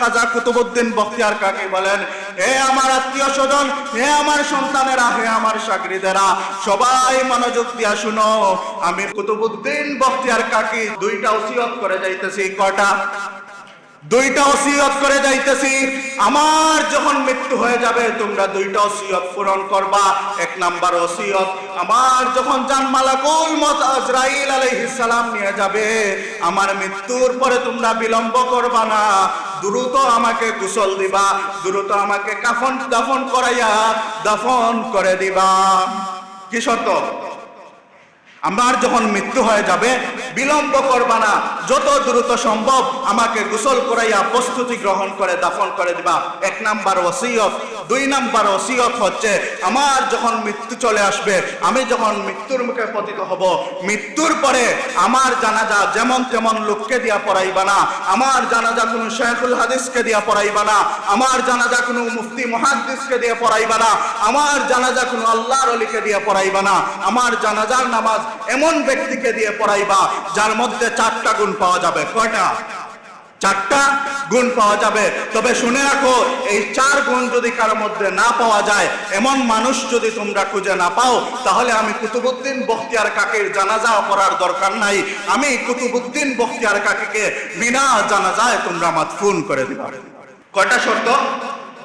খাজা কুতুবউদ্দিন বখতিয়ার কাকি বলেন, হে আমার আত্মীয় স্বজন, হে আমার সন্তানেরা, হে আমার শাগরিদেরা, সবাই মনোযোগ দিয়া শুনো। আমি কুতুবউদ্দিন বখতিয়ার কাকি দুইটা ওসিয়ত করে যাইতেছি। কয়টা? দুইটা ওসিয়ত করে যাইতেছি। আমার যখন মৃত্যু হয়ে যাবে তোমরা দুইটা ওসিয়ত পূরণ করবা। এক নাম্বার ওসিয়ত, আমার যখন জান মালাকুল মউত আজরাইল আলাইহিস সালাম নিয়ে যাবে, আমার মৃত্যুর পরে তোমরা বিলম্ব করবা না, দ্রুত আমাকে গোসল দিবা, দ্রুত আমাকে কাফন দাফন করাইয়া দাফন করে দিবা। কি শর্ত? আমার যখন মৃত্যু হয়ে যাবে বিলম্ব করবা না, যত দ্রুত সম্ভব আমাকে গোসল করাইয়া প্রস্তুতি গ্রহণ করে দাফন করে দিবা। এক নাম্বার ওসিয়ত। দুই নাম্বার ওসিয়ত হচ্ছে, আমার যখন মৃত্যু চলে আসবে, আমি যখন মৃত্যুর মুখে পতিত হব, মৃত্যুর পরে আমার জানাজা যেমন তেমন লোককে দিয়া পড়াইবা না, আমার জানাজা কোনো শাইখুল হাদিসকে দিয়া পড়াইবা না, আমার জানাজা কোনো মুফতি মুহাদ্দিসকে দিয়া পড়াইবা না, আমার জানাজা কোনো আল্লাহর ওলিকে দিয়া পড়াইবা না, আমার জানাজার নামাজ এমন ব্যক্তিকে দিয়ে পড়াইবা যার মধ্যে 4টা গুণ পাওয়া যাবে। কয়টা? 4টা গুণ পাওয়া যাবে। তবে শুনে রাখো, এই 4 গুণ যদি কারোর মধ্যে না পাওয়া যায়, এমন মানুষ যদি তোমরা খুঁজে না পাও, তাহলে আমি কুতুবউদ্দিন বখতিয়ার কাকির জানাজা পড়ার দরকার নাই। আমি কুতুবউদ্দিন বখতিয়ার কাকিকে বিনা জানাজায় তোমরা মাদফুন করে দিবা। কয়টা শর্ত?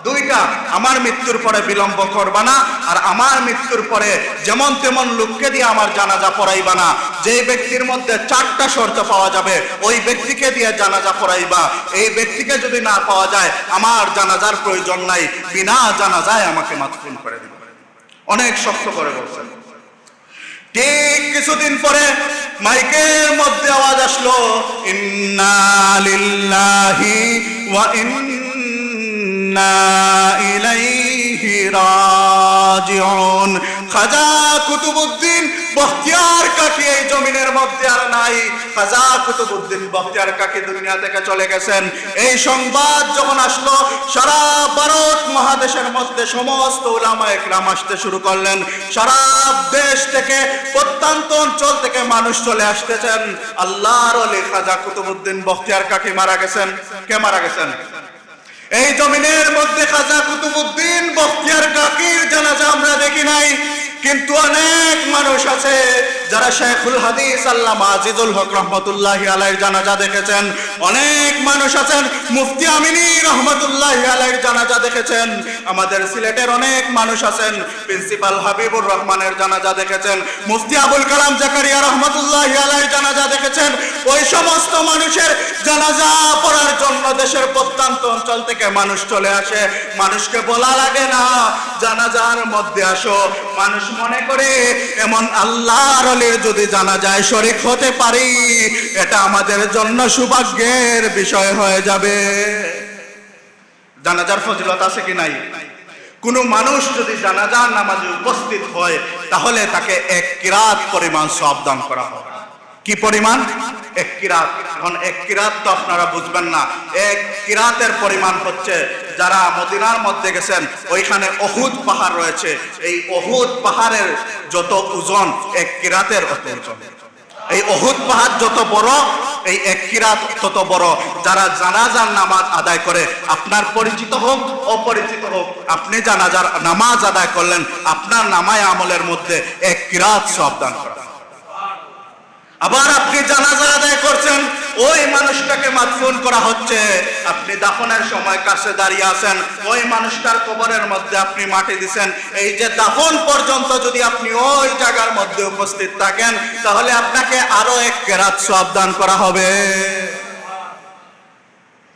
দুইটা। আমার মৃত্যুর পরে বিলম্ব করবা না, আর আমার মৃত্যুর পরে যেমন তেমন লোককে দিয়ে আমার জানাজা পড়াইবা না। যে ব্যক্তির মধ্যে 4টা শর্ত পাওয়া যাবে, ওই ব্যক্তিকে দিয়ে জানাজা পড়াইবা। এই ব্যক্তিকে যদি না পাওয়া যায়, আমার জানাজার প্রয়োজন নাই, বিনা জানাজায় আমাকে মাদফুন করে দিবে। অনেক শক্ত করে বলছেন। ঠিক কিছুদিন পরে মাইকের মধ্যে আওয়াজ আসলো, ইন্না লিল্লাহি ওয়া ইন্না ইলাইহি রাজিউন। খাজা কুতুবউদ্দিন বখতিয়ার কাকি এই জমিনের মধ্যে আর নাই। খাজা কুতুবউদ্দিন বখতিয়ার কাকি দুনিয়া থেকে চলে গেছেন। এই সংবাদ যখন আসলো, সারা ভারত মহাদেশের মধ্যে সমস্ত উলামায়ে কেরাম আসতে শুরু করলেন। সারা দেশ থেকে, প্রত্যন্ত অঞ্চল থেকে মানুষ চলে আসতেছেন। আল্লাহর ওলি খাজা কুতুবউদ্দিন বখতিয়ার কাকি মারা গেছেন। কে মারা গেছেন? এই জমিনের মধ্যে খাজা কুতুবউদ্দিন বখতিয়ার কাকির জানাজা আমরা দেখি নাই, কিন্তু অনেক মানুষ আছে যারা শাইখুল হাদিস আল্লামা আজিজুল হক রহমাতুল্লাহি আলাইহির জানাজা দেখেছেন। অনেক মানুষ আছেন মুফতি আমিনী রহমাতুল্লাহি আলাইহির জানাজা দেখেছেন। আমাদের সিলেটের অনেক মানুষ আছেন প্রিন্সিপাল হাবিবুর রহমানের জানাজা দেখেছেন, মুফতি আবুল কালাম জাকারিয়া রহমাতুল্লাহি আলাইহির জানাজা দেখেছেন। ওই সমস্ত মানুষের জানাজা পড়ার জন্য দেশের প্রত্যন্ত অঞ্চল থেকে মানুষ চলে আসে। মানুষকে বলা লাগে না জানাজার মধ্যে আসো, মানুষ মনে করে এমন আল্লাহর ওলির যদি জানাজায় শরীক হতে পারি, এটা আমাদের জন্য সৌভাগ্যের বিষয় হয়ে যাবে। জানাজার ফজিলত আছে কি নাই? কোন মানুষ যদি জানাজার নামাজে উপস্থিত হয়, তাহলে তাকে 1 কিরাত পরিমাণ সওয়াব দান করা হয়। কি পরিমাণ? 1 কিরাত। এখন 1 কিরাত তো আপনারা বুঝবেন না। 1 কিরাতের পরিমাণ হচ্ছে, যারা মদিনার মধ্যে গেছেন, ওইখানে উহুদ পাহাড় রয়েছে। এই উহুদ পাহাড়ের যত ওজন, 1 কিরাতের অত ওজন। এই উহুদ পাহাড় যত বড়, এই 1 কিরাত তত বড়। যারা জানাজার নামাজ আদায় করে, আপনার পরিচিত হোক অপরিচিত হোক, আপনি জানাজার নামাজ আদায় করলেন, আপনার নামায় আমলের মধ্যে 1 কিরাত সওয়াব দান করা। আবার আপনি জানাজা আদায় করছেন, ওই মানুষটাকে মাদফুন করা হচ্ছে, আপনি দাফনের সময় কাছে দাঁড়িয়ে আছেন, ওই মানুষটার কবরের মধ্যে আপনি মাটি দিবেন। এই যে দাফন পর্যন্ত যদি আপনি ওই জায়গার মধ্যে উপস্থিত থাকেন, তাহলে আপনাকে আরো 1 কিরাত সওয়াব দান করা হবে।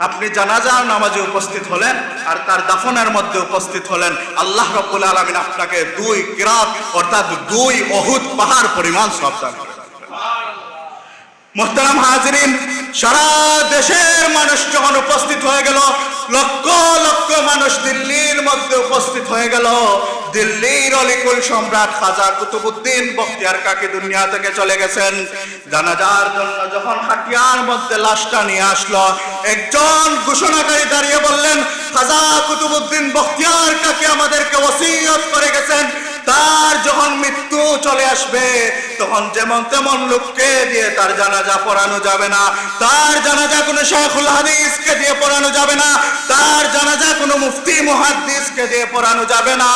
আপনি জানাজার নামাজে উপস্থিত হলেন আর তার দাফনের মধ্যে উপস্থিত হলেন, আল্লাহ রাব্বুল আলামিন আপনাকে 2 কিরাত অর্থাৎ 2 উহুদ পাহাড় পরিমাণ সওয়াব দান করবেন। মুহতারাম হাজিরিন, সারা দেশের মানুষ যখন উপস্থিত হয়ে গেল, লক্ষ লক্ষ মানুষ দিল্লির মধ্যে উপস্থিত হয়ে গেল। দিল্লির অলিকুল সম্রাট খাজা কুতুবউদ্দিন বখতিয়ার কাকি দুনিয়া থেকে চলে গেছেন। জানাজার জন্য যখন হাতিয়ার মধ্যে লাশটা নিয়ে আসলো, একজন ঘোষণাকারী দাঁড়িয়ে বললেন, খাজা কুতুবউদ্দিন বখতিয়ার কাকি আমাদেরকে ওসিয়ত করে গেছেন, তার যখন মৃত্যু চলে আসবে, তখন যেমন তেমন লোককে দিয়ে তার জানাজা পড়ানো যাবে না, তার জানাজা কোনো শাইখুল হাদিসকে দিয়ে পড়ানো যাবে না, কোনো মুফতি মুহাদ্দিসকে দিয়ে পড়ানো যাবে না,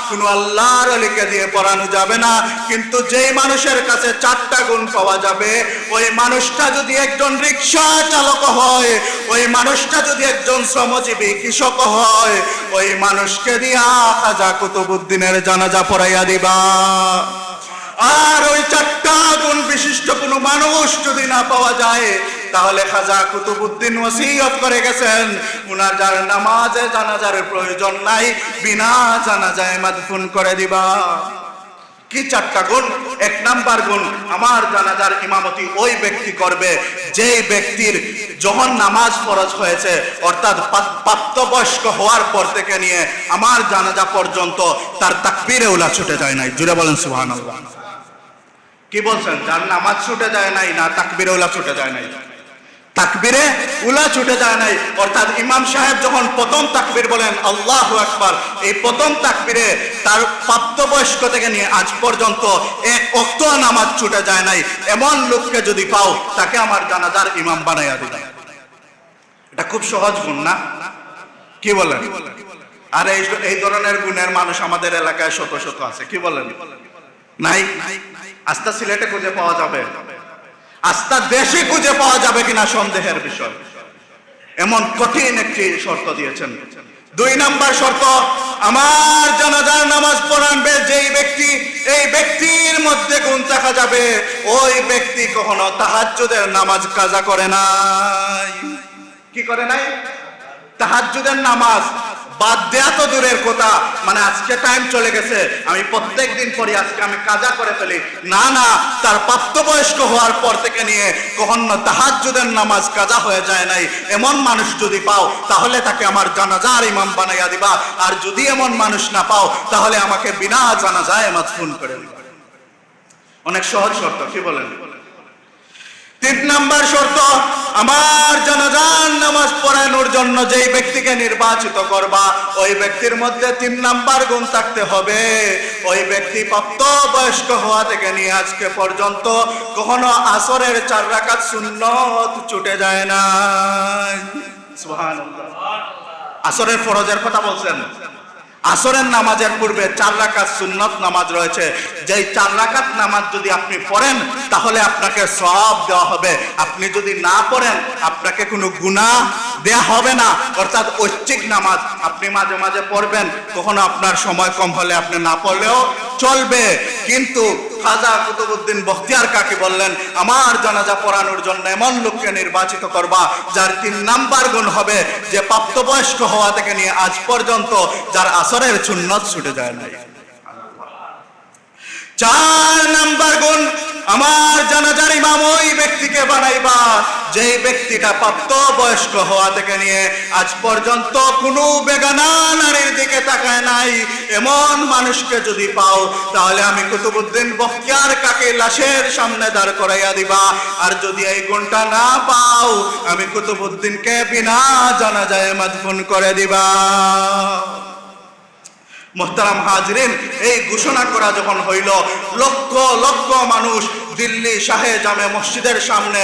কোনো আল্লাহর ওলিকে দিয়ে পড়ানো যাবে না। কিন্তু যেই মানুষের কাছে 4টা গুণ পাওয়া যাবে, ওই মানুষটা যদি একজন রিকশা চালক হয়, ওই মানুষটা যদি একজন শ্রমজীবী কৃষক হয়, ওই মানুষকে দিয়া খাজা কুতুবউদ্দিনের জানাজা পড়াইয়া দিবা। আর ওই 4টা গুণ বিশিষ্ট কোনো মানুষ যদি না পাওয়া যায়, তাহলে খাজা কুতুবউদ্দিন ওসিয়ত করে গেছেন উনার যার নামাজে জানাজার প্রয়োজন নাই, বিনা জানাজায় মাদফুন করে দিবা। কি 4টা গুণ? 1 নাম্বার গুণ, আমার জানাজার ইমামতি ওই ব্যক্তি করবে যেই ব্যক্তির যখন নামাজ ফরজ হয়েছে, অর্থাৎ প্রাপ্তবয়স্ক হওয়ার পর থেকে নিয়ে আমার জানাজা পর্যন্ত তার তাকবীরে উলা ছুটে যায় নাই। জুড়ে বলেন সুবহানাল্লাহ। কি বলছেন? যার নামাজ ছুটে যায় নাই না তাকবীরে উলা ছুটে যায় নাই? তাকবীরে উলা ছুটে যায় নাই, অর্থাৎ ইমাম সাহেব যখন প্রথম তাকবীর বলেন আল্লাহু আকবার, এই প্রথম তাকবীরে তার প্রাপ্তবয়স্ক থেকে নিয়ে আজ পর্যন্ত 1 ওয়াক্ত নামাজ ছুটে যায় নাই, এমন লোককে যদি পাও তাকে আমার জানাজার ইমাম বানাইয়া দিবেন। এটা খুব সহজ গুণ না? কি বলেন? আর এই ধরনের গুণের মানুষ আমাদের এলাকায় শত শত আছে। কি বলেন? নাই? আস্থা সিলেটে খুঁজে পাওয়া যাবে, আস্থা দেশে খুঁজে পাওয়া যাবে কিনা সন্দেহের বিষয়। এমন কঠিন একটি শর্ত দিয়েছেন। 2 নাম্বার শর্ত, আমার জানাজার নামাজ পড়াবে যেই ব্যক্তি, এই ব্যক্তির মধ্যে গুণ দেখা যাবে ওই ব্যক্তি কখনো তাহাজ্জুদের নামাজ কাজা করে নাই। কি করে নাই? তাহাজ্জুদের নামাজ বাদ দেয়া তো দূরের কথা, মানে আজকে টাইম চলে গেছে আমি প্রত্যেক দিন পড়ি, আজকে আমি কাজা করে ফেলি, না না, তার প্রাপ্তবয়স্ক হওয়ার পর থেকে নিয়ে কখনো তাহাজ্জুদের নামাজ কাজা হয়ে যায় নাই, এমন মানুষ যদি পাও তাহলে তাকে আমার জানাজার ইমাম বানাইয়া দিবা। আর যদি এমন মানুষ না পাও তাহলে আমাকে বিনা জানাজায় মাদফুন করে দিবা। অনেক সহজ শর্ত। কি বলেন? 3 নাম্বার শর্ত, আমার জানাজার নামাজ পড়ানোর জন্য যেই ব্যক্তিকে নির্বাচিত করবা, ওই ব্যক্তির মধ্যে 3 নাম্বার গুণ থাকতে হবে, ওই ব্যক্তি প্রাপ্তবয়স্ক হওয়া থেকে নিয়ে আজকে পর্যন্ত কখনো আসরের 4 রাকাত সুন্নত ছুটে যায় না। সুবহানাল্লাহ। আসরের ফরজের কথা বলছেন, আসরের নামাজের পূর্বে 4 রাকাত সুন্নত নামাজ রয়েছে, যেই 4 রাকাত নামাজ যদি আপনি পড়েন তাহলে আপনাকে সওয়াব দেওয়া হবে, আপনি যদি না পড়েন আপনাকে কোনো গুনাহ দেয়া হবে না। অর্থাৎ ঐচ্ছিক নামাজ আপনি মাঝে মাঝে পড়বেন, কখনো আপনার সময় কম হলে আপনি না পড়লেও চলবে। কিন্তু খাজা কুতুবউদ্দিন বখতিয়ার কাকি বললেন, আমার জানাজা পড়ানোর জন্য এমন লোককে নির্বাচিত করবা যার 3 নাম্বার গুণ হবে যে প্রাপ্তবয়স্ক হওয়া থেকে নিয়ে আজ পর্যন্ত যার আসরের সুন্নত ছুটে যায় নাই। 4 নাম্বার গুণ, আমার জানাজার ইমাম ওই ব্যক্তিকে বানাইবা যেই ব্যক্তিটা প্রাপ্তবয়স্ক হওয়া থেকে নিয়ে আজ পর্যন্ত কোনো বেগানা নারীর দিকে তাকায় নাই, এমন মানুষকে যদি পাও তাহলে আমি কুতুবউদ্দিন বখতিয়ার কাকে লাশের সামনে দাঁড় করাইয়া দিবা। আর যদি এই গুণটা না পাও আমি কুতুবউদ্দিনকে বিনা জানাজায় মাদফুন করে দিবা। মুহতারাম হাজরিন, এই ঘোষণা করা যখন হইল, লক্ষ লক্ষ মানুষ দিল্লি শাহে জামে মসজিদের সামনে,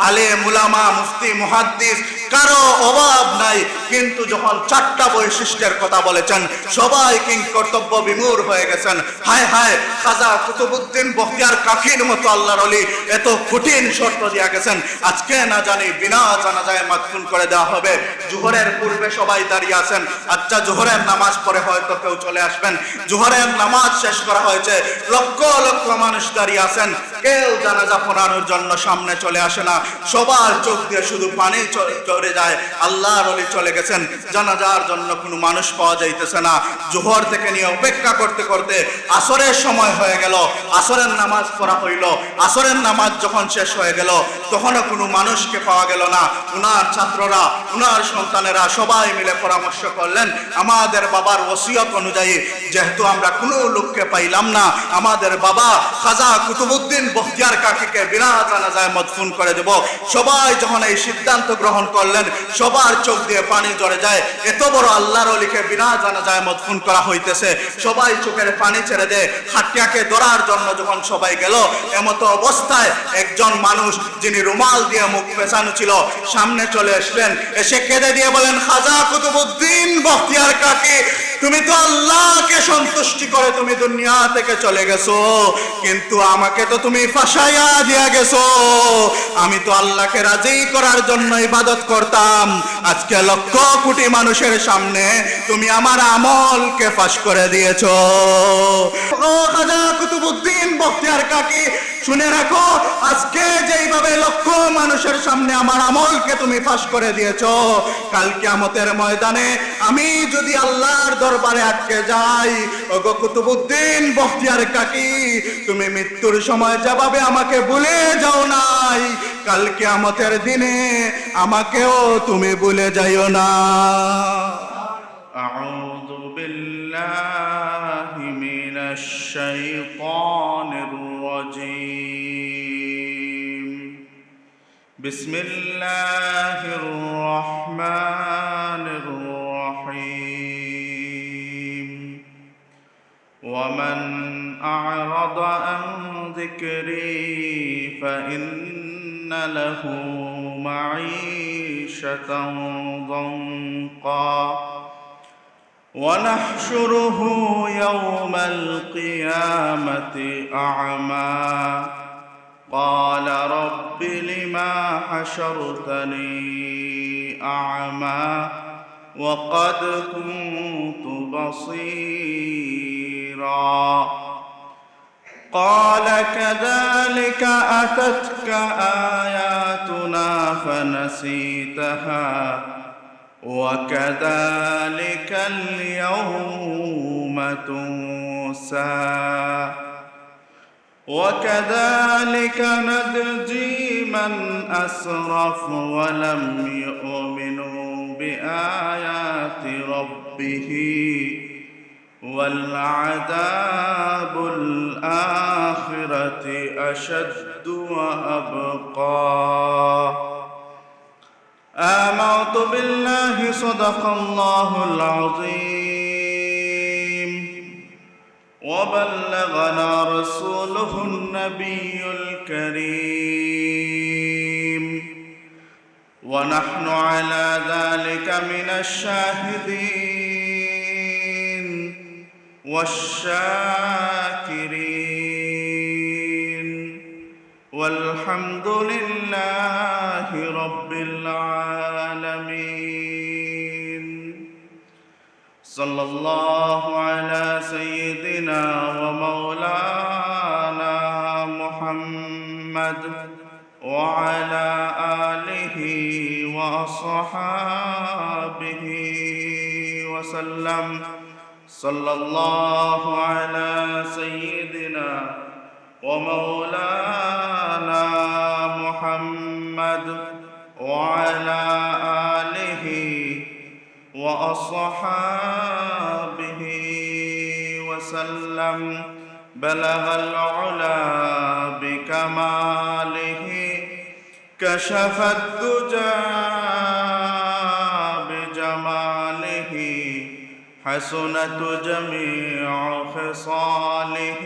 আলেম উলামা মুফতি মুহাদ্দিস কারো অভাব নাই, কিন্তু যখন 4টা বৈশিষ্ট্যের কথা বলেছেন সবাই কিং কর্তব্য বিমূঢ় হয়ে গেছেন। হায় হায়, খাজা কুতুবউদ্দিন বখতিয়ার কাকির মতো আল্লাহর ওলি এত কঠিন শর্ত দিয়া গেছেন, আজকে না জানি বিনা জানাজায় মাদফুন করে দেওয়া হবে। জোহরের পূর্বে সবাই দাঁড়িয়ে আছেন, আচ্ছা জোহরের নামাজ পড়ে হয়তো কেউ চলে আসবেন, জোহরের নামাজ শেষ করা হয়েছে, লক্ষ লক্ষ মানুষ দাঁড়িয়ে আছেন, কেউ জানাজা পড়ানোর জন্য সামনে চলে আসে না, সবার চোখ দিয়ে শুধু পানি চলে যায়। আল্লাহর ওলি চলে গেছেন, জানাজার জন্য কোনো মানুষ পাওয়া যাইতেছে না। জোহর থেকে নিয়ে অপেক্ষা করতে করতে আসরের সময় হয়ে গেল, আসরের নামাজ পড়া হইল, আসরের নামাজ যখন শেষ হয়ে গেল তখনও কোনো মানুষকে পাওয়া গেল না। উনার ছাত্ররা, উনার সন্তানেরা সবাই মিলে পরামর্শ করলেন, আমাদের বাবার ওসিয়ত অনুযায়ী যেহেতু আমরা কোনো লোককে পাইলাম না, আমাদের বাবা খাজা কুতুবউদ্দিন বখতিয়ার কাকিকে বিনা জানাজায় মাদফুন করে দেব। সবাই যখন এই সিদ্ধান্ত গ্রহণ করলেন, সবার চোখ দিয়ে পানি পানি ঝরে যায়। এত বড় আল্লাহর ওলিকে বিনা জানাজায় মদফুন করা হইতেছে, সবাই চোখের পানি ছেড়ে দেয়। খাটিয়াকে ধরার জন্য যখন সবাই গেল, এমতো অবস্থায় একজন মানুষ যিনি রুমাল দিয়ে মুখ পেছানো ছিল সামনে চলে আসলেন, এসে কেঁদে দিয়ে বলেন, খাজা কুতুবউদ্দিন বখতিয়ার কাকি, তুমি তো আল্লাহকে সন্তুষ্টি করে তুমি দুনিয়া থেকে চলে গেছো, কিন্তু আমাকে তো তুমি ফাঁসাইয়া দিয়া গেছো। আমি তো আল্লাহকে রাজি করার জন্য ইবাদত করতাম, আজকে লক্ষ কোটি মানুষের সামনে তুমি আমার আমলকে ফাঁস করে দিয়েছো। ও খাজা কুতুবউদ্দিন বখতিয়ার কাকি, শুনে রাখো, আজকে যেইভাবে লক্ষ মানুষের সামনে আমার আমলকে তুমি ফাঁস করে দিয়েছো, কাল কিয়ামতের ময়দানে আমি যদি আল্লাহর দরবারে আটকে যাই, ওগো কুতুবউদ্দিন বখতিয়ার কাকি, তুমি মৃত্যুর সময় যেভাবে আমাকে ভুলে যাও নাই, কাল কিয়ামতের দিনে আমাকেও তুমি ভুলে যাইও না। আউযু বিল্লাহি মিনাশ শাইতানির রাজীম। বিসমিল্লাহির রহমানির রহিম। ওয়ামান আ'রাদা আন যিকরি ফাইন্না লাহু মাঈশাতান দানকা ونحشره يوم القيامة أعمى قال رب لما حشرتني أعمى وقد كنت بصيرا قال كذلك أتتك آياتنا فنسيتها وكذلك اليوم تنسى وكذلك نجزي من أسرف ولم يؤمنوا بآيات ربه والعذاب الآخرة أشد وأبقى آمنت بالله صدق الله العظيم وبلغنا رسوله النبي الكريم ونحن على ذلك من الشاهدين والشاكرين والحمد لله رب العالمين صلى الله على سيدنا ومولانا محمد وعلى آله وأصحابه وسلم صلى الله على سيدنا ومولانا محمد وعلى آله وأصحابه وسلم بلغ العلا بكماله كشف الدجى بجماله حسنت جميع خصاله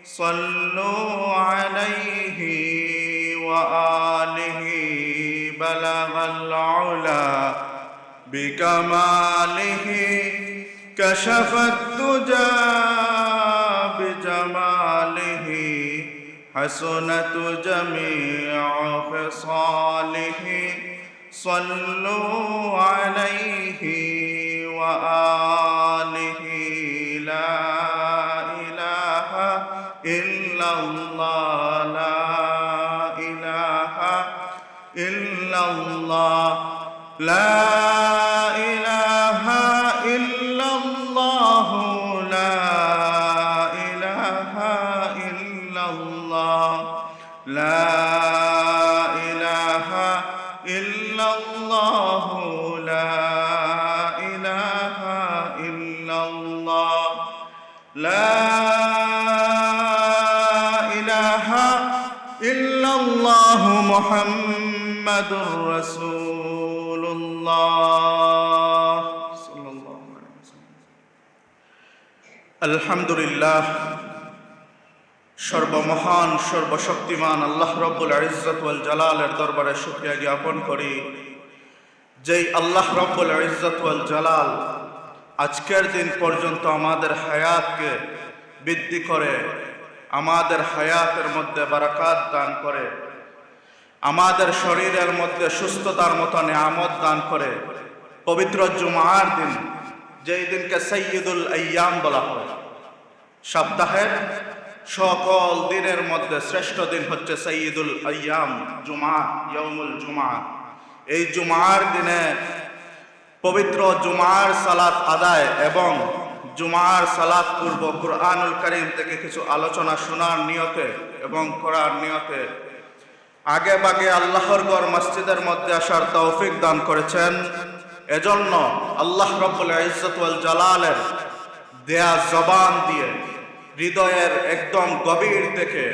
صلوا عليه وآله بلغ العلا بكماله كشف الدجى بجماله حسنت جميع خصاله صلوا عليه وآله لا إله إلا الله لا إله إلا الله لا إله إلا الله لا إله إلا الله لا إله إلا الله لا إله إلا الله لا إله إلا الله محمد رسول الله আলহামদুলিল্লাহ, সর্বমহান সর্বশক্তিমান আল্লাহ রব্বুল ইজ্জত ওয়াল জালালের দরবারে শুকরিয়া জ্ঞাপন করি, যেই আল্লাহ রব্বুল ইজ্জত ওয়াল জালাল আজকের দিন পর্যন্ত আমাদের হায়াতকে বৃদ্ধি করে, আমাদের হায়াতের মধ্যে বারাকাত দান করে, আমাদের শরীরের মধ্যে সুস্থতার মতো নিয়ামত দান করে। পবিত্র জুমার দিন, যেই দিনকে সাইয়্যিদুল আইয়াম বলা হয়, সপ্তাহের সকল দিনের মধ্যে শ্রেষ্ঠ দিন হচ্ছে সাইয়্যিদুল আইয়াম, জুমা, ইয়াউমুল জুমা। এই জুমার দিনে পবিত্র জুমার সালাত আদায় এবং জুমার সালাত পূর্ব কুরআনুল কারীম থেকে কিছু আলোচনা শোনার নিয়তে এবং করার নিয়তে আগে বাগে আল্লাহর ঘর মসজিদের মধ্যে আসার তৌফিক দান করেছেন। এজন্য আল্লাহ রব্বুল ইজ্জত ওয়াল জালালের দেয়া জবান দিয়ে হৃদয়ের একদম গভীর থেকে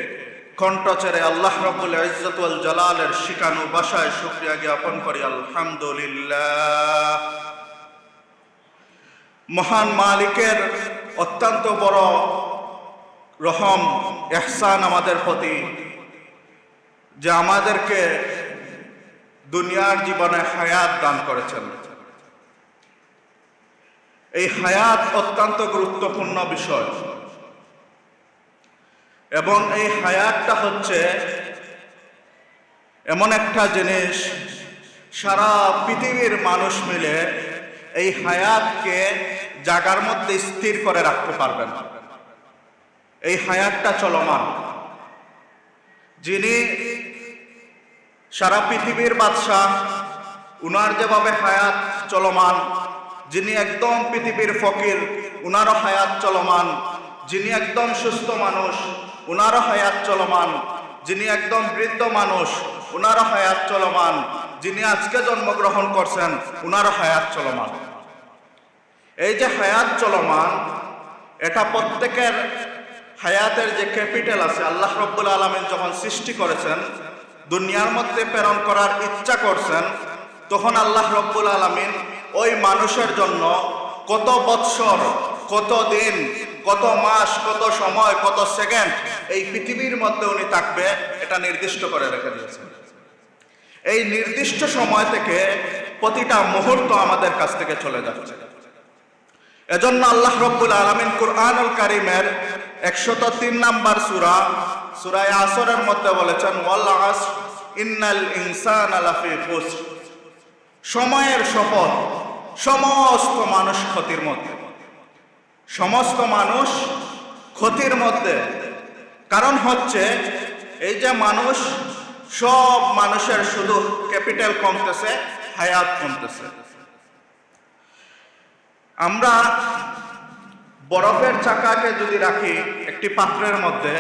কণ্ঠচরে আল্লাহ রব্বুল ইজ্জত ওয়াল জালালের শিখানো ভাষায় শুকরিয়া জ্ঞাপন করি, আলহামদুলিল্লাহ। মহান মালিকের অত্যন্ত বড় রহম ইহসান আমাদের প্রতি, যে আমাদেরকে দুনিয়ার জীবনে হায়াত দান করেছেন। এই হায়াত অত্যন্ত গুরুত্বপূর্ণ বিষয় এবং এই হায়াতটা হচ্ছে এমন একটা জিনিস, সারা পৃথিবীর মানুষ মিলে এই হায়াতকে জায়গার মধ্যে স্থির করে রাখতে পারবে না। এই হায়াতটা চলমান। যিনি সারা পৃথিবীর বাদশাহ, উনার যেভাবে হায়াত চলমান, যিনি একদম পৃথিবীর ফকির, উনারও হায়াত চলমান। যিনি একদম সুস্থ মানুষ, উনারও হায়াত চলমান। যিনি একদম বৃদ্ধ মানুষ, উনারও হায়াত চলমান। যিনি আজকে জন্মগ্রহণ করছেন, উনারও হায়াত চলমান। এই যে হায়াত চলমান, এটা প্রত্যেকের হায়াতের যে ক্যাপিটাল আছে, আল্লাহ রব্বুল আলামিন যখন সৃষ্টি করেছেন, দুনিয়ার মধ্যে প্রেরণ করার ইচ্ছা করছেন, তখন আল্লাহ রব্বুল আলামিন ওই মানুষের জন্য কত বৎসর, কত দিন, কত মাস, কত সময়, কত সেকেন্ড এই পৃথিবীর মধ্যে উনি থাকবে, এটা নির্দিষ্ট করে রেখে দিয়েছেন। এই নির্দিষ্ট সময় থেকে প্রতিটা মুহূর্ত আমাদের কাছ থেকে চলে যাচ্ছে। এজন্য আল্লাহ রব্বুল আলামিন কুরআনুল কারীমের 103 নম্বর সূরা আসরের মধ্যে বলেছেন, ওয়াল আসর ইন্নাল ইনসানা লাফি খুসর। সময়ের শপথ, সমস্ত মানুষ ক্ষতির মধ্যে, সমস্ত মানুষ ক্ষতির মধ্যে। কারণ হচ্ছে এই যে মানুষ, সব মানুষের শুধু ক্যাপিটাল কমতেছে, হায়াত কমতেছে। আমরা বরফের চাকাকে যদি রাখি একটি পাত্রের মধ্যে,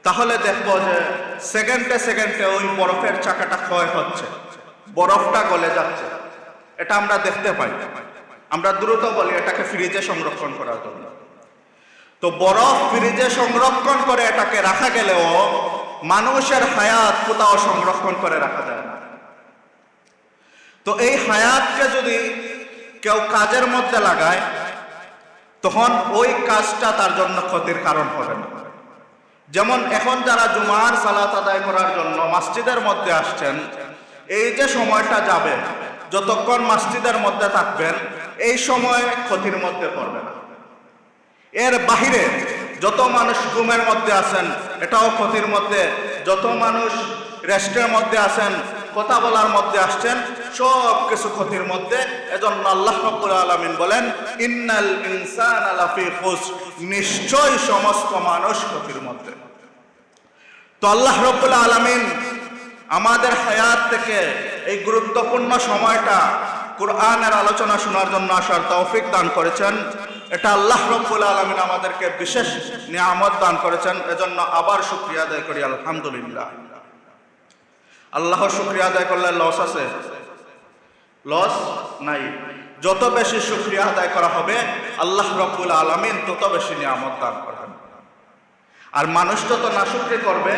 তাহলে দেখব যে সেকেন্ডে সেকেন্ডে ওই বরফের চাকাটা ক্ষয় হচ্ছে, বরফটা গলে যাচ্ছে। এটা আমরা দেখতে পাই। আমরা দ্রুত বলি এটাকে ফ্রিজে সংরক্ষণ করার জন্য। তো বরফ ফ্রিজে সংরক্ষণ করে এটাকে রাখা গেলেও মানুষের হায়াত কোথাও সংরক্ষণ করে রাখা যায় না। তো এই হায়াতকে যদি কেউ কাজের মধ্যে লাগায়, তখন ওই কাজটা তার জন্য ক্ষতির কারণ হবে না। যেমন এখন যারা জুমার সালাত আদায় করার জন্য মসজিদের মধ্যে আসছেন, এই যে সময়টা যাবে, যতক্ষণ মসজিদের মধ্যে থাকবেন, এই সময় ক্ষতির মধ্যে পড়বে না। এর বাহিরে যত মানুষ ঘুমের মধ্যে আছেন, এটাও ক্ষতির মধ্যে। যত মানুষ রেস্টের মধ্যে আছেন, কথা বলার মধ্যে আসছেন, সব কিছু ক্ষতির মধ্যে। এজন্য আল্লাহ রাব্বুল আলামিন বলেন, ইন্নাল ইনসানা লাফি খুসর, নিশ্চয় সমস্ত মানুষ ক্ষতির মধ্যে। তো আল্লাহ রাব্বুল আলামিন আমাদের হায়াত থেকে এই গুরুত্বপূর্ণ সময়টা কুরআনের আলোচনা শোনার জন্য আসার তৌফিক দান করেছেন। এটা আল্লাহ রাব্বুল আলামিন আমাদেরকে বিশেষ নিয়ামত দান করেছেন। এজন্য আবার শুকরিয়া আদায় করি, আলহামদুলিল্লাহ। আল্লাহর শুকরিয়া আদায় করলে লস আছে? লস নাই। যত বেশি শুকরিয়া আদায় করা হবে, আল্লাহ রাব্বুল আলামিন তত বেশি নিয়ামত দান করবেন। আর মানুষ যত নাশুকরি করবে,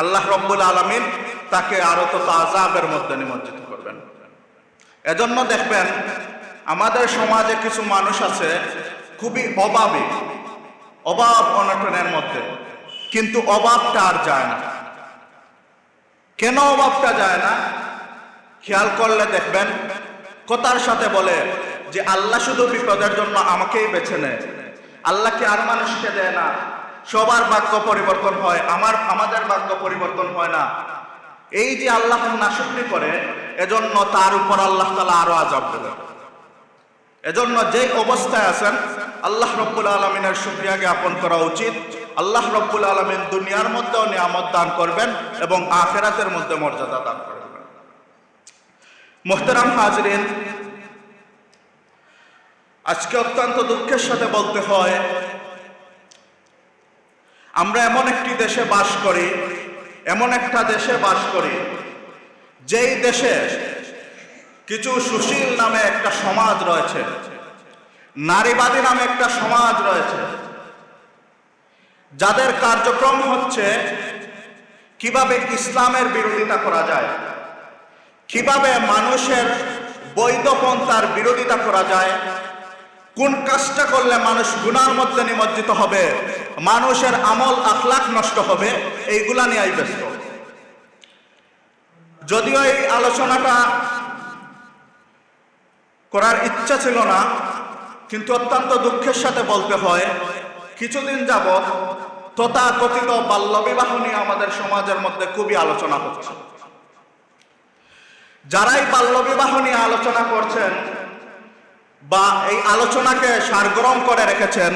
আল্লাহ রাব্বুল আলামিন তাকে আরো তত আযাবের মধ্যে নিমজ্জিত করবেন। এজন্য দেখবেন আমাদের সমাজে কিছু মানুষ আছে খুবই অভাবী, অভাব অনটনের মধ্যে, কিন্তু অভাবটা আর যায় না। কেন অভাবটা যায় না? খেয়াল করলে দেখবেন কথার সাথে বলে যে আল্লাহ শুধু বিপদের জন্য আমাকেই বেছে নেয়, আল্লাহকে আর মানুষকে দেয় না। সবার ভাগ্য পরিবর্তন হয়, আমাদের ভাগ্য পরিবর্তন হয় না। এই যে আল্লাহ নাশুকরি করে, এজন্য তার উপর আল্লাহ তাআলা আরো আযাব দেবে। এজন্য যে অবস্থায় আছেন আল্লাহ রাব্বুল আলামিনের শুকরিয়া জ্ঞাপন করা উচিত। আল্লাহ রাব্বুল আলামিন দুনিয়ার মধ্যেও নিয়ামত দান করবেন এবং আখিরাতের মধ্যে মর্যাদা দান করবেন। মুহতারাম হাজরিন, আজকে অত্যন্ত দুঃখের সাথে বলতে হয়, আমরা এমন একটি দেশে বাস করি, এমন একটা দেশে বাস করি যেই দেশে কিছু সুশীল নামে একটা সমাজ রয়েছে, নারীবাদী নামে একটা সমাজ রয়েছে, যাদের কার্যক্রম হচ্ছে কিভাবে ইসলামের বিরোধিতা করা যায়, কিভাবে মানুষের বৈধ পন্থার বিরোধিতা করা যায়, কোন কাজটা করলে মানুষ গুনার মধ্যে নিমজ্জিত হবে, মানুষের আমল আখলাক নষ্ট হবে, এইগুলা নিয়েই ব্যস্ত। যদিও এই আলোচনাটা করার ইচ্ছা ছিল না, কিন্তু অত্যন্ত দুঃখের সাথে বলতে হয় কিছুদিন যাবৎ তথাকথিত বাল্যবিবাহ নিয়ে আমাদের সমাজের মধ্যে খুবই আলোচনা হচ্ছে। যারাই বাল্যবিবাহ নিয়ে আলোচনা করছেন বা এই আলোচনাকে সারগরম করে রেখেছেন,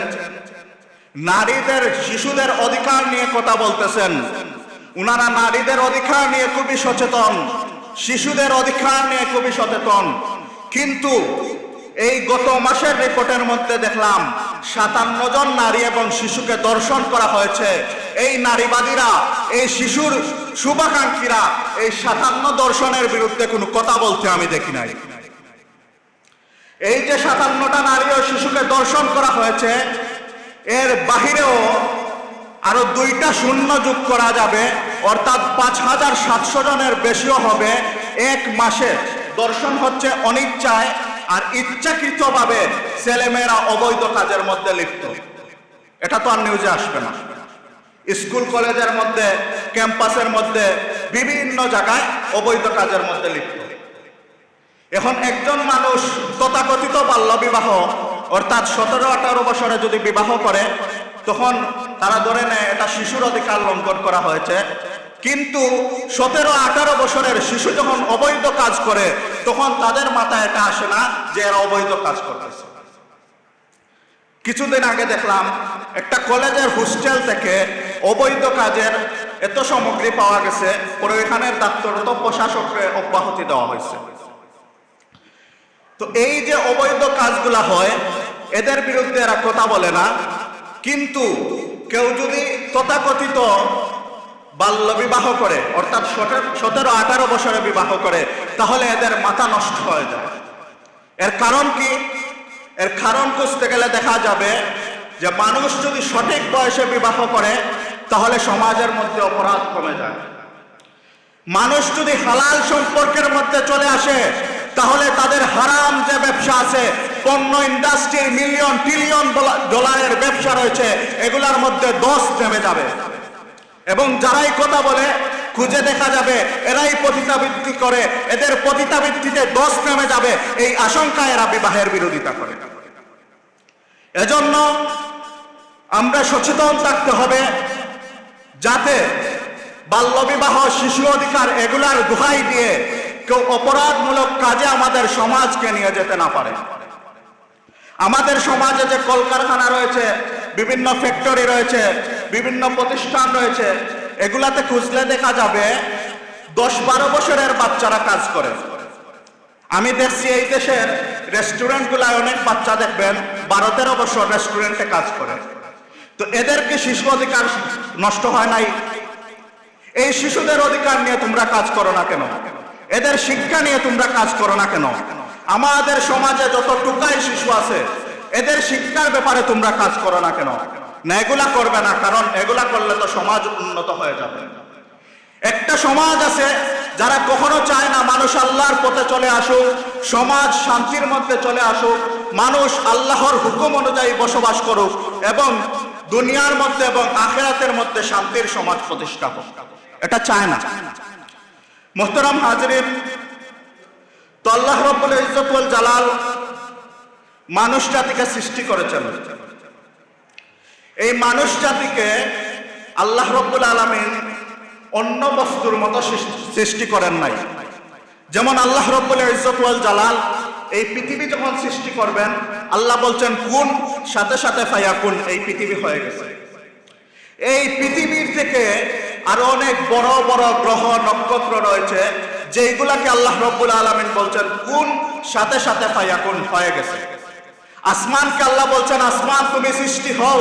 নারীদের শিশুদের অধিকার নিয়ে কথা বলতেছেন, উনারা নারীদের অধিকার নিয়ে খুবই সচেতন, শিশুদের অধিকার নিয়ে খুবই সচেতন। কিন্তু এই গত মাসের রিপোর্টের মধ্যে দেখলাম 57 জন নারী এবং শিশুকে ধর্ষণ করা হয়েছে। এই নারীবাদীরা, এই শিশুর শুভাকাঙ্ক্ষীরা এই 57 ধর্ষণের বিরুদ্ধে কোনো কথা বলতে আমি দেখি নাই। এই যে 57টা নারী ও শিশুকে ধর্ষণ করা হয়েছে, এর বাহিরেও আরো 2টা শূন্য যোগ করা যাবে, অর্থাৎ 5700 জনের বেশিও হবে। এক মাসে ধর্ষণ হচ্ছে অনিচ্ছায়, আর ইচ্ছাকৃতভাবে ছেলেমেয়েরা অবৈধ কাজের মধ্যে লিপ্ত। এটা তো আর নিউজে আসবে না। স্কুল কলেজের মধ্যে, ক্যাম্পাসের মধ্যে, বিভিন্ন জায়গায় অবৈধ কাজের মধ্যে লিপ্ত। এখন একজন মানুষ তথাকথিত বাল্য বিবাহ, অর্থাৎ 17-18 বছরে যদি বিবাহ করে, তখন তারা ধরে নেয় এটা শিশুর অধিকার লঙ্ঘন করা হয়েছে। কিন্তু 17-18 বছরের শিশু যখন অবৈধ কাজ করে, তখন তাদের মাথায় এটা আসে না যে এরা অবৈধ কাজ করতেছে। কিছুদিন আগে দেখলাম একটা কলেজের হোস্টেল থেকে অবৈধ কাজের এত সামগ্রী পাওয়া গেছে, পরে এখানের দাপ্তরত প্রশাসককে অব্যাহতি দেওয়া হয়েছে। তো এই যে অবৈধ কাজগুলা হয়, এদের বিরুদ্ধে এরা কথা বলে না। কিন্তু কেউ যদি তথাকথিত বাল্য বিবাহ করে, অর্থাৎ 17-18 বছরে বিবাহ করে, তাহলে এদের মাথা নষ্ট হয়ে যায়। এর কারণ কি? এর কারণ খুঁজতে গেলে দেখা যাবে যে মানুষ যদি সঠিক বয়সে বিবাহ করে, তাহলে সমাজের মধ্যে অপরাধ কমে যায়। মানুষ যদি হালাল সম্পর্কের মধ্যে চলে আসে, তাহলে তাদের হারাম যে ব্যবসা আছে, পণ্য ইন্ডাস্ট্রি, মিলিয়ন ট্রিলিয়ন ডলারের ব্যবসা রয়েছে, এগুলার মধ্যে দোষ নেমে যাবে। এবং যারাই কথা বলে খুঁজে দেখা যাবে এরাই পতিতাবৃত্তি করে, এদের পতিতাবৃত্তিতে দোষ নেমে যাবে, এই আশঙ্কায় এরা বিবাহের বিরোধিতা করে। এজন্য আমরা সচেতন থাকতে হবে যাতে বাল্যবিবাহ, শিশু অধিকার এগুলার দোহাই দিয়ে কেউ অপরাধমূলক কাজে আমাদের সমাজকে নিয়ে যেতে না পারে। আমাদের সমাজে যে কলকারখানা রয়েছে, বিভিন্ন ফ্যাক্টরি রয়েছে, বিভিন্ন প্রতিষ্ঠান রয়েছে, এগুলাতে খুঁজলে দেখা যাবে 10-12 বছরের বাচ্চারা কাজ করে। আমি দেখছি এই দেশের রেস্টুরেন্টগুলায় অনেক বাচ্চা দেখবেন 12-13 বছর রেস্টুরেন্টে কাজ করে। তো এদের কি শিশু অধিকার নষ্ট হয় নাই? এই শিশুদের অধিকার নিয়ে তোমরা কাজ করো না কেন? এদের শিক্ষা নিয়ে তোমরা কাজ করো না কেন? আমাদের সমাজে যত টুকাই শিশু আছে, এদের শিক্ষার ব্যাপারে তোমরা কাজ করো না কেন? না, এগুলা করবে না, কারণ এগুলা করলে তো সমাজ উন্নত হয়ে যাবে। একটা সমাজ আছে যারা কখনো চায় না মানুষ আল্লাহর পথে চলে আসুক, সমাজ শান্তির মধ্যে চলে আসুক, মানুষ আল্লাহর হুকুম অনুযায়ী বসবাস করুক এবং দুনিয়ার মধ্যে এবং আখিরাতের মধ্যে শান্তির সমাজ প্রতিষ্ঠা হোক, এটা চায় না। মুহতারাম হাজরিন, তো আল্লাহ রাব্বুল ইজ্জত ওয়াল জালাল মানুষ জাতিকে সৃষ্টি করেছেন। এই মানুষ জাতিকে আল্লাহ রাব্বুল আলামিন অন্য বস্তুর মতো সৃষ্টি করেন নাই। যেমন আল্লাহ রাব্বুল ইজ্জত ওয়াল জালাল এই পৃথিবী যখন সৃষ্টি করবেন, আল্লাহ বলছেন কুন, সাথে সাথে ফায়াকুন, এই পৃথিবী হয়ে গেছে। এই পৃথিবীর থেকে আরো অনেক বড় বড় গ্রহ নক্ষত্র রয়েছে, যেগুলাকে আল্লাহ রাব্বুল আলামিন বলছেন কুন, সাথে সাথে ফায়াকুন, হয়ে গেছে। আসমানকে আল্লাহ বলছেন আসমান তুমি সৃষ্টি হও,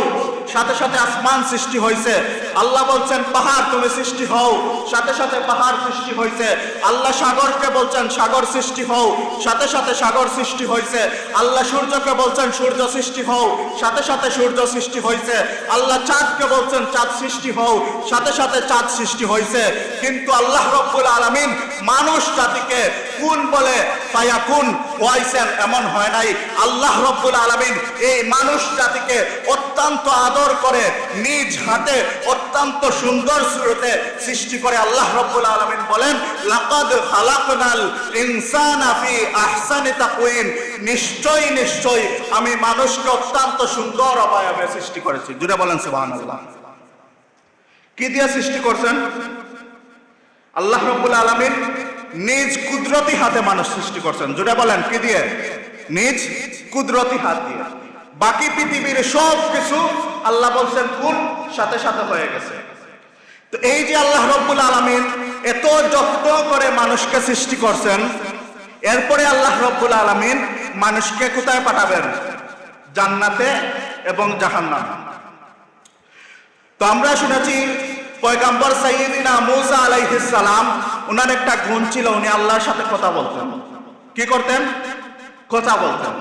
সাথে সাথে আসমান সৃষ্টি হয়েছে। আল্লাহ বলছেন পাহাড় তুমি সৃষ্টি হও, সাথে সাথে পাহাড় সৃষ্টি হয়েছে। আল্লাহ সাগরকে বলছেন সাগর সৃষ্টি হও, সাথে সাথে সাগর সৃষ্টি হয়েছে। আল্লাহ সূর্যকে বলছেন সূর্য সৃষ্টি হও, সাথে সাথে সূর্য সৃষ্টি হয়েছে। আল্লাহ চাঁদকে বলছেন চাঁদ সৃষ্টি হও, সাথে সাথে চাঁদ সৃষ্টি হয়েছে। কিন্তু আল্লাহ রাব্বুল আলামিন মানুষ জাতিকে কুন বলে ফায়াকুন হইছেন এমন হয় নাই। আল্লাহ রাব্বুল আলামিন এই মানুষ জাতিকে অত্যন্ত আদর করে নিজ হাতে অত্যন্ত সুন্দর সুরতে সৃষ্টি করে। আল্লাহ রাব্বুল আলামিন বলেন লাকাদ খালাকনাল ইনসানা ফি আহসানি তাকওয়িম, নিশ্চয়ই নিশ্চয়ই আমি মানুষকে অত্যন্ত সুন্দর অবয়বে সৃষ্টি করেছি। জুড়ে বলেন সুবহানাল্লাহ। কি দিয়ে সৃষ্টি করছেন? আল্লাহ রাব্বুল আলামিন নিজ কুদরতি হাতে মানুষ সৃষ্টি করছেন। জুড়ে বলেন কি দিয়ে? নিজ কুদরতি হাত দিয়ে। বাকি পৃথিবীর সব কিছু আল্লাহ বলছেন কোন, সাথে সাথে হয়ে গেছে। তো এই যে আল্লাহ রাব্বুল আলামিন এত যত্ন করে মানুষকে সৃষ্টি করছেন, এরপরে আল্লাহ রাব্বুল আলামিন মানুষকে কোথায় পাঠাবেন? জান্নাতে এবং জাহান্নামে। তো আমরা শুনেছি পয়গম্বর সাইয়্যিদিনা মূসা আলাইহিস সালাম, ওনার একটা গুণ ছিল, উনি আল্লাহর সাথে কথা বলতেন। কি করতেন? কথা বলতেন।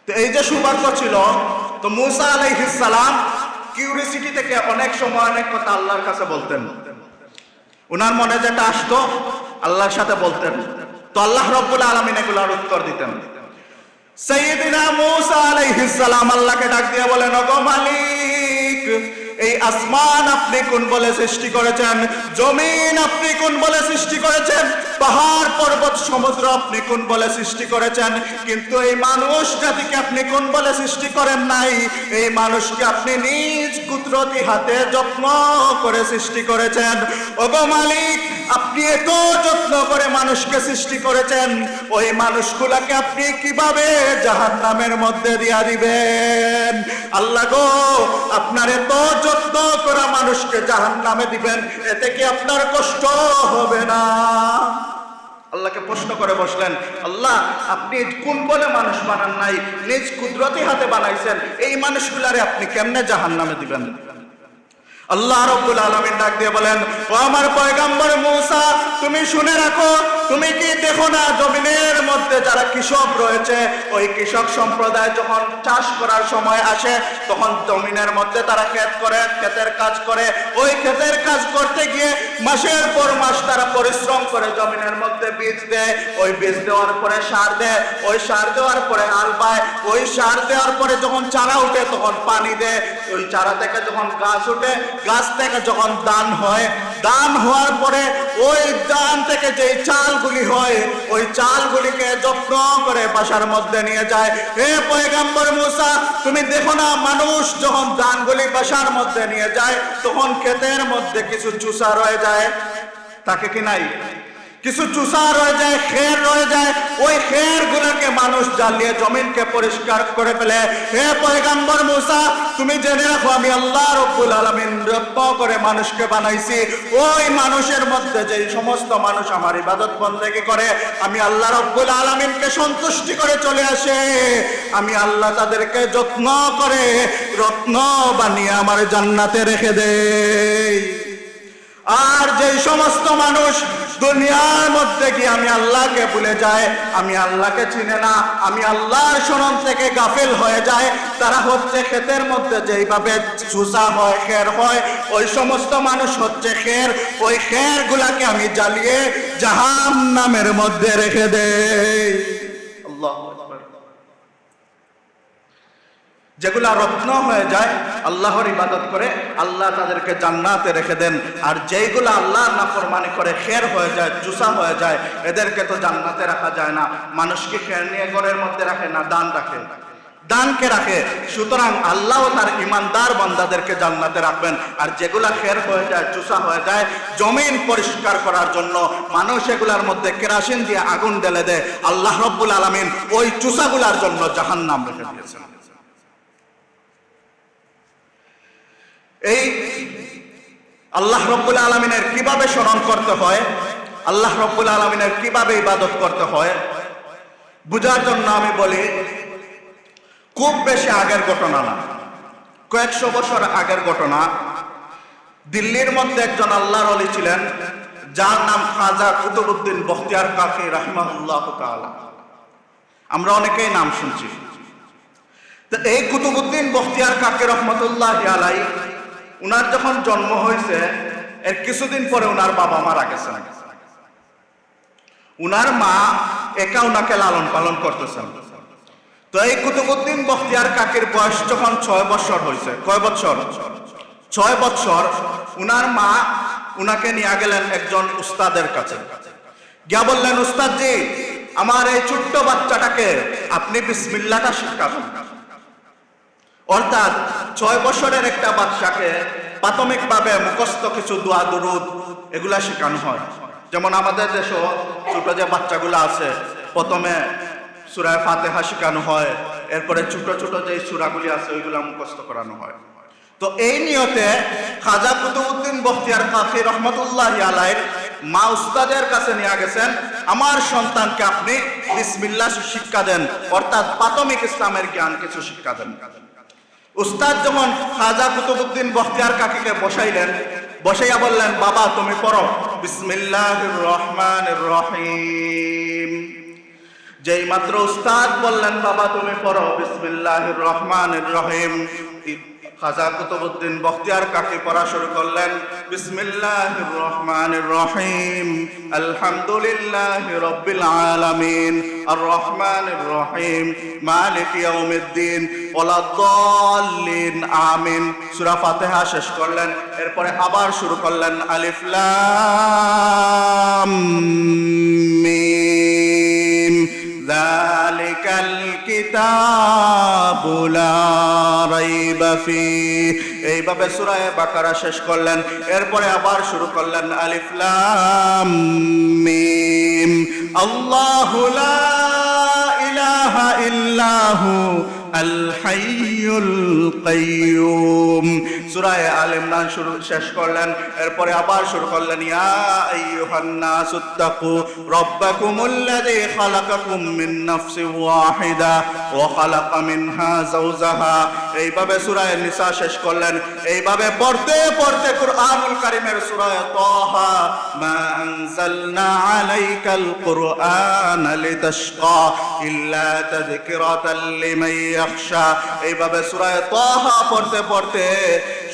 তো এই যে সৌভাগ্য ছিল, তো মূসা আলাইহিস সালাম কিউরিসিটি থেকে অনেক সময় অনেক কথা আল্লাহর কাছে বলতেন। ওনার মনে যেটা আসতো আল্লাহর সাথে বলতেন। তো আল্লাহ রাব্বুল আলামিন এগুলোর উত্তর দিতেন। সাইয়্যিদিনা মূসা আলাইহিস সালাম আল্লাহকে ডাক দিয়ে বলেন, ওগো মালিক, এই আসমান আপনি কোন বলে সৃষ্টি করেছেন, জমিন আপনি কোন বলে সৃষ্টি করেছেন, পাহাড় পর্বত সমুদ্র আপনি কোন বলে সৃষ্টি করেছেন, কিন্তু এই মানুষ জাতিকে আপনি কোন বলে সৃষ্টি করেন নাই। এই মানুষকে আপনি নিজ কুদরতি হাতে যত্ন করে সৃষ্টি করেছেন। ওগো মালিক, আপনি এত যত্ন করে মানুষকে সৃষ্টি করেছেন, ওই মানুষগুলাকে আপনি কিভাবে জাহান্নামের মধ্যে দিয়া দিবেন? আল্লাহ গো, আপনার এত যত্ন করা মানুষকে জাহান্নামে দিবেন, এতে কি আপনার কষ্ট হবে না? আল্লাহকে প্রশ্ন করে বসলেন, আল্লাহ আপনি কোন বলে মানুষ বানান নাই, নিজ কুদরতি হাতে বানাইছেন, এই মানুষগুলারে আপনি কেমনে জাহান্নামে দিবেন? আল্লাহ রাব্বুল আলামিন ডাক দিয়ে বলেন, ও আমার পয়গম্বর মূসা, তুমি শুনে রাখো, তুমি কি দেখো না জমিনের মধ্যে যারা কৃষক রয়েছে, ওই কৃষক সম্প্রদায় যখন চাষ করার সময় আসে, তখন জমিনের মধ্যে তারা ক্ষেত করে, ক্ষেতের কাজ করে। ওই ক্ষেতের কাজ করতে গিয়ে মাসের পর মাস তারা পরিশ্রম করে জমিনের মধ্যে বীজ দেয়। ওই বীজ দেওয়ার পরে সার দেয়, ওই সার দেওয়ার পরে হাল বায়, ওই সার দেওয়ার পরে যখন চারা উঠে তখন পানি দেয়, ওই চারা থেকে যখন গাছ উঠে, গাছ থেকে যখন দান হয়, দান হওয়ার পরে ওই দান থেকে যে চালগুলি হয়, ওই চালগুলিকে যত্ন করে বাসার মধ্যে নিয়ে যায়। হে পয়গম্বর মূসা, তুমি দেখো না মানুষ যখন দানগুলি বাসার মধ্যে নিয়ে যায়, তখন ক্ষেতের মধ্যে কিছু চুষা রয়ে যায়, তাকে কি নাই? কিছু চুষা রয়ে যায়, খের রয়ে যায়, ওই খের গুলোকে মানুষ জ্বালিয়ে জমিনকে পরিষ্কার করে ফেলে। হে পয়গম্বর মূসা, তুমি জেনে রাখো, আমি আল্লাহ রাব্বুল আলামিন যত্ন করে মানুষকে বানাইছি। ওই মানুষের মধ্যে যে সমস্ত মানুষ আমার ইবাদত বন্দেগী করে, আমি আল্লাহ রাব্বুল আলামিনকে সন্তুষ্টি করে চলে আসে, আমি আল্লাহ তাদেরকে যত্ন করে রত্ন বানিয়ে আমার জান্নাতে রেখে দেই। আর যে সমস্ত মানুষ দুনিয়ার মধ্যে গিয়ে আমি আল্লাহকে ভুলে যায়, আমি আল্লাহকে চিনে না, আমি আল্লাহর শরণ থেকে গাফিল হয়ে যায়, তারা হচ্ছে ক্ষেতের মধ্যে যেইভাবে চুষা হয়, খের হয়, ওই সমস্ত মানুষ হচ্ছে খের। ওই খের গুলাকে আমি জ্বালিয়ে জাহান্নামের মধ্যে রেখে দেই। আল্লাহু আকবার। যেগুলা রত্ন হয়ে যায়, আল্লাহর ইবাদত করে আল্লাহ তাদেরকে জান্নাতে রেখে দেন। আর যেইগুলা আল্লাহর নাফরমানি করে খের হয়ে যায়, জুসা হয়ে যায়, এদেরকে তো জান্নাতে রাখা যায় না। মানুষকে খের নিয়ে ঘরের মধ্যে রাখে না, দান রাখে, দানকে রাখে। সুতরাং আল্লাহ তার ইমানদার বান্দাদেরকে জান্নাতে রাখবেন। আর যেগুলা খের হয়ে যায়, চুষা হয়ে যায়, জমিন পরিষ্কার করার জন্য মানুষ এগুলার মধ্যে কেরাসিন দিয়ে আগুন ঢেলে দেয়, আল্লাহ রব্বুল আলামিন ওই চুষাগুলার জন্য জাহান্নাম রেখে দিয়েছেন। এই আল্লাহ রব্বুল আলামিনের কিভাবে স্মরণ করতে হয়, আল্লাহ রব্বুল আলামিনের কিভাবে ইবাদত করতে হয় বুঝার জন্য আমি বলি, খুব বেশি আগের ঘটনা না, কয়েকশো বছর আগের ঘটনা। দিল্লির মধ্যে একজন আল্লাহর ওলি ছিলেন, যার নাম খাজা কুতুবউদ্দিন বখতিয়ার কাকি রাহিমাহুল্লাহ তাআলা। আমরা অনেকেই নাম শুনছি। তো এই কুতুবউদ্দিন বখতিয়ার কাকি রহমতুল্লাহি আলাইহি, উনার যখন জন্ম হয়েছে এর কিছুদিন পরে উনার বাবা মারা গেছেন। উনার মা একা উনাকে লালন পালন করতেছেন। তো এই কুতুবউদ্দিন বখতিয়ার কাকির বয়স যখন 6 বছর হয়েছে, কয় বছর? 6 বছর, উনার মা উনাকে নিয়ে গেলেন একজন উস্তাদের কাছে। গিয়া বললেন, উস্তাদজি, আমার এই ছোট্ট বাচ্চাটাকে আপনি বিসমিল্লাহটা শিখাবেন। অর্থাৎ 6 বছরের একটা বাচ্চাকে প্রাথমিকভাবে মুখস্থ কিছু দোয়া দুরুদ এগুলা শেখানো হয়। যেমন আমাদের দেশে ছোট যে বাচ্চাগুলো আছে, প্রথমে সূরা ফাতিহা শেখানো হয়, এরপরে ছোট ছোট যে সূরাগুলি আছে ওইগুলা মুখস্থ করানো হয়। তো এই নিয়তে খাজা কুতুবউদ্দিন বখতিয়ার কাকি রহমতুল্লাহি আলাইহির মা উস্তাদের কাছে নিয়ে গেছেন, আমার সন্তানকে আপনি বিসমিল্লাহ শিক্ষা দেন, অর্থাৎ প্রাথমিক ইসলামের জ্ঞান কিছু শিক্ষা দেন। উস্তাদ যখন খাজা কুতুবউদ্দিন বখতিয়ার কাকিকে বসাইলেন, বসাইয়া বললেন, বাবা তুমি পড়ো বিসমিল্লাহির রহমানির রহিম। যেই মাত্র উস্তাদ বললেন, বাবা তুমি পড়ো বিসমিল্লাহির রহমানির রহিম, খাজা কুতুবউদ্দিন বখতিয়ার কাকি পড়া শুরু করলেন, বিসমিল্লাহির রহমানির রহিম, আলহামদুলিল্লাহি রাব্বিল আলামিন, আর রহমানির রহিম, মালিক ইয়াউমিদ্দিন, ওয়ালাদ-দাল্লিন, আমিন। সূরা ফাতিহা শেষ করলেন, এরপরে আবার শুরু করলেন, আলিফ লাম মিম, যালিকাল কিতাবু লা রাইবা ফিহি। এইভাবে সূরা বাকারা শেষ করলেন, এরপরে আবার শুরু করলেন, আলিফ লাম মিম, আল্লাহু লা ইলাহা ইল্লাহু আল হাইয়ুল কাইয়্যুম। সূরা আলে ইমরান শেষ করলেন, এরপরে আবার শুরু করলেন, ইয়া আইয়ুহান নাসুত্তাকু রাব্বাকুমুল্লাযী খালাকাকুম মিন নাফসিন ওয়াহিদা ওয়া খালাকা মিনহা যাওজাহা। এইভাবে সূরা নিসা শেষ করলেন। এইভাবে পড়তে পড়তে কুরআনুল কারীমের সূরা তাহা, মা আনজালনা আলাইকাল কুরআনা লিতাশকা ইল্লা তাযকিরাতাল লিমান ইয়াখশা। এইভাবে সূরা তাহা পড়তে পড়তে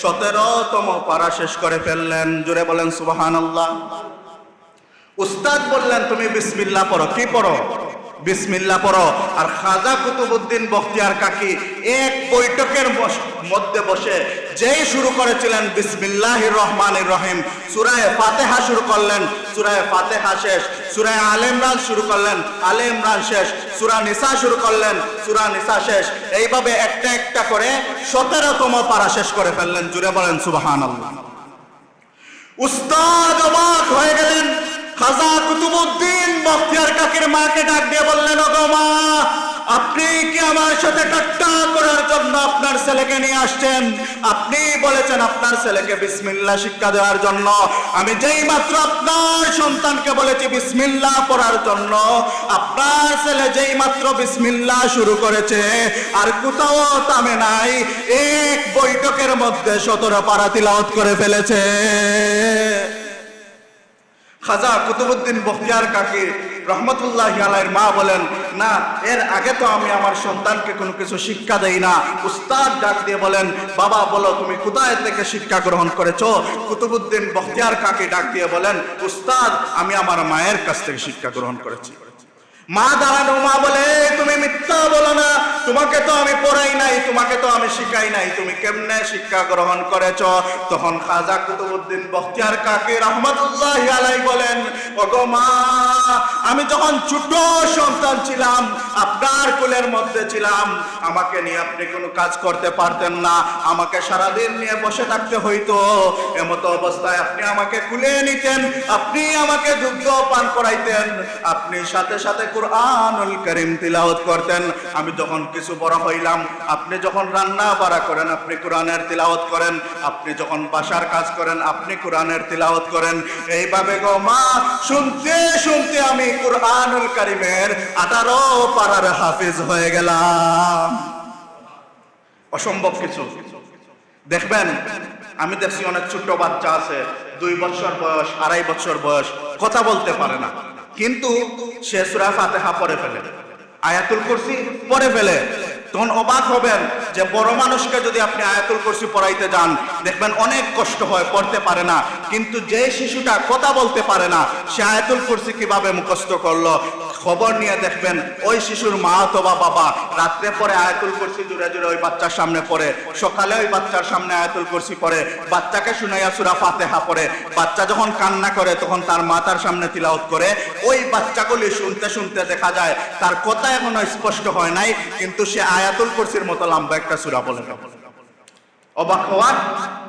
17তম পারা শেষ করে ফেললেন। জোরে বলেন সুবহানাল্লাহ। উস্তাদ বললেন, তুমি বিসমিল্লাহ পড়ো। কি পড়ো? বিসমিল্লাহ পড়ো। আর খাজা কুতুবউদ্দিন বখতিয়ার কাকি এক বৈঠকের মধ্যে বসে যেই শুরু করেছিলেন বিসমিল্লাহির রহমানির রহিম, সূরা ফাতিহা শুরু করলেন, সূরা ফাতিহা শেষ, সূরা আলে ইমরান শুরু করলেন, আলে ইমরান শেষ, সূরা নিসা শুরু করলেন, সূরা নিসা শেষ। এইভাবে একটা একটা করে 17তম পারা শেষ করে ফেললেন। জুড়ে বলেন সুবহানাল্লাহ। উস্তাদ অবাক হয়ে গেলেন। খাজা কুতুবউদ্দিন বখতিয়ার কাকির মাকে ডাক দিয়ে বললেন, ওগো মা, আপনি কি আমার সাথে ঠাট্টা করার জন্য আপনার ছেলেকে নিয়ে আসছেন? আপনি বলেছেন আপনার ছেলেকে বিসমিল্লাহ শিক্ষা দেওয়ার জন্য। আমি যেই মাত্র আপনার সন্তানকে বলেছি বিসমিল্লাহ পড়ার জন্য, আপনার ছেলে যেই মাত্র বিসমিল্লাহ শুরু করেছে আর কোথাও থামে নাই, এক বৈঠকের মধ্যে 17 পারা তিলাওয়াত করে ফেলেছে। খাজা কুতুবউদ্দিন বখতিয়ার কাকি রহমতুল্লাহি আলাইহির মা বলেন, না, এর আগে তো আমি আমার সন্তানকে কোনো কিছু শিক্ষা দেই না। উস্তাদ ডাক দিয়ে বলেন, বাবা বলো তুমি কোথায় থেকে শিক্ষা গ্রহণ করেছো? কুতুবউদ্দিন বখতিয়ার কাকি ডাক দিয়ে বলেন, উস্তাদ আমি আমার মায়ের কাছ থেকে শিক্ষা গ্রহণ করেছি। মা দাঁড়ানো, মা বলে, তুমি মিথ্যা বলো না, তোমাকে তো আমি পড়াই নাই, তোমাকে তো আমি শিখাই নাই, তুমি কেমনে শিক্ষা গ্রহণ করেছ? তখন খাজা কুতুবউদ্দিন বখতিয়ার কাকি রহমাতুল্লাহি আলাইহি বলেন, ওগো মা, আমি যখন ছোট সন্তান ছিলাম, আপনার কোলের মধ্যে ছিলাম, আমাকে নিয়ে আপনি কোনো কাজ করতে পারতেন না, আমাকে সারাদিন নিয়ে বসে থাকতে হইতো। এমতো অবস্থায় আপনি আমাকে কুলে নিতেন, আপনি আমাকে দুগ্ধ পান করাইতেন, আপনি সাথে সাথে কুরআনুল কারীম তিলাওয়াত করতেন। আমি যখন কিছু বড় হইলাম, আপনি যখন রান্না বাড়া করেন, আপনি কোরআনের তিলাওয়াত করেন, আপনি যখন বাসার কাজ করেন, আপনি কোরআনের তিলাওয়াত করেন। এইভাবে গো মা, শুনতে শুনতে আমি কুরআনুল কারীমের 18 পারার হাফেজ হয়ে গেলাম। অসম্ভব কিছু। দেখবেন, আমি দেখছি অনেক ছোট্ট বাচ্চা আছে, 2 বছর বয়স, 2.5 বছর বয়স, কথা বলতে পারে না, কিন্তু সে সূরা ফাতিহা পড়ে ফেলে, আয়াতুল কুরসি পড়ে ফেলে। তখন অবাক হবেন যে বড় মানুষকে যদি আপনি আয়াতুল কুরসি পড়াইতে যান, দেখবেন অনেক কষ্ট হয়, পড়তে পারে না। কিন্তু যে শিশুটা কথা বলতে পারে না, সে আয়াতুল কুরসি কিভাবে মুখস্থ করলো? খবর নিয়ে দেখবেন ওই শিশুর মা অথবা বাবা রাত্রে পরে আয়াতুল কুরসি জুড়ে জুড়ে ওই বাচ্চার সামনে পড়ে, সকালে ওই বাচ্চার সামনে আয়াতুল কুরসি পড়ে, বাচ্চাকে শুনাইয়া সূরা ফাতিহা পড়ে। বাচ্চা যখন কান্না করে তখন তার মা তার সামনে তিলাওয়াত করে। ওই বাচ্চাগুলি শুনতে শুনতে দেখা যায় তার কথা এখনো স্পষ্ট হয় নাই, কিন্তু সে আয়াতুল কুরসির মতো লম্বা একটা সূরা বলে। অবাক হওয়ার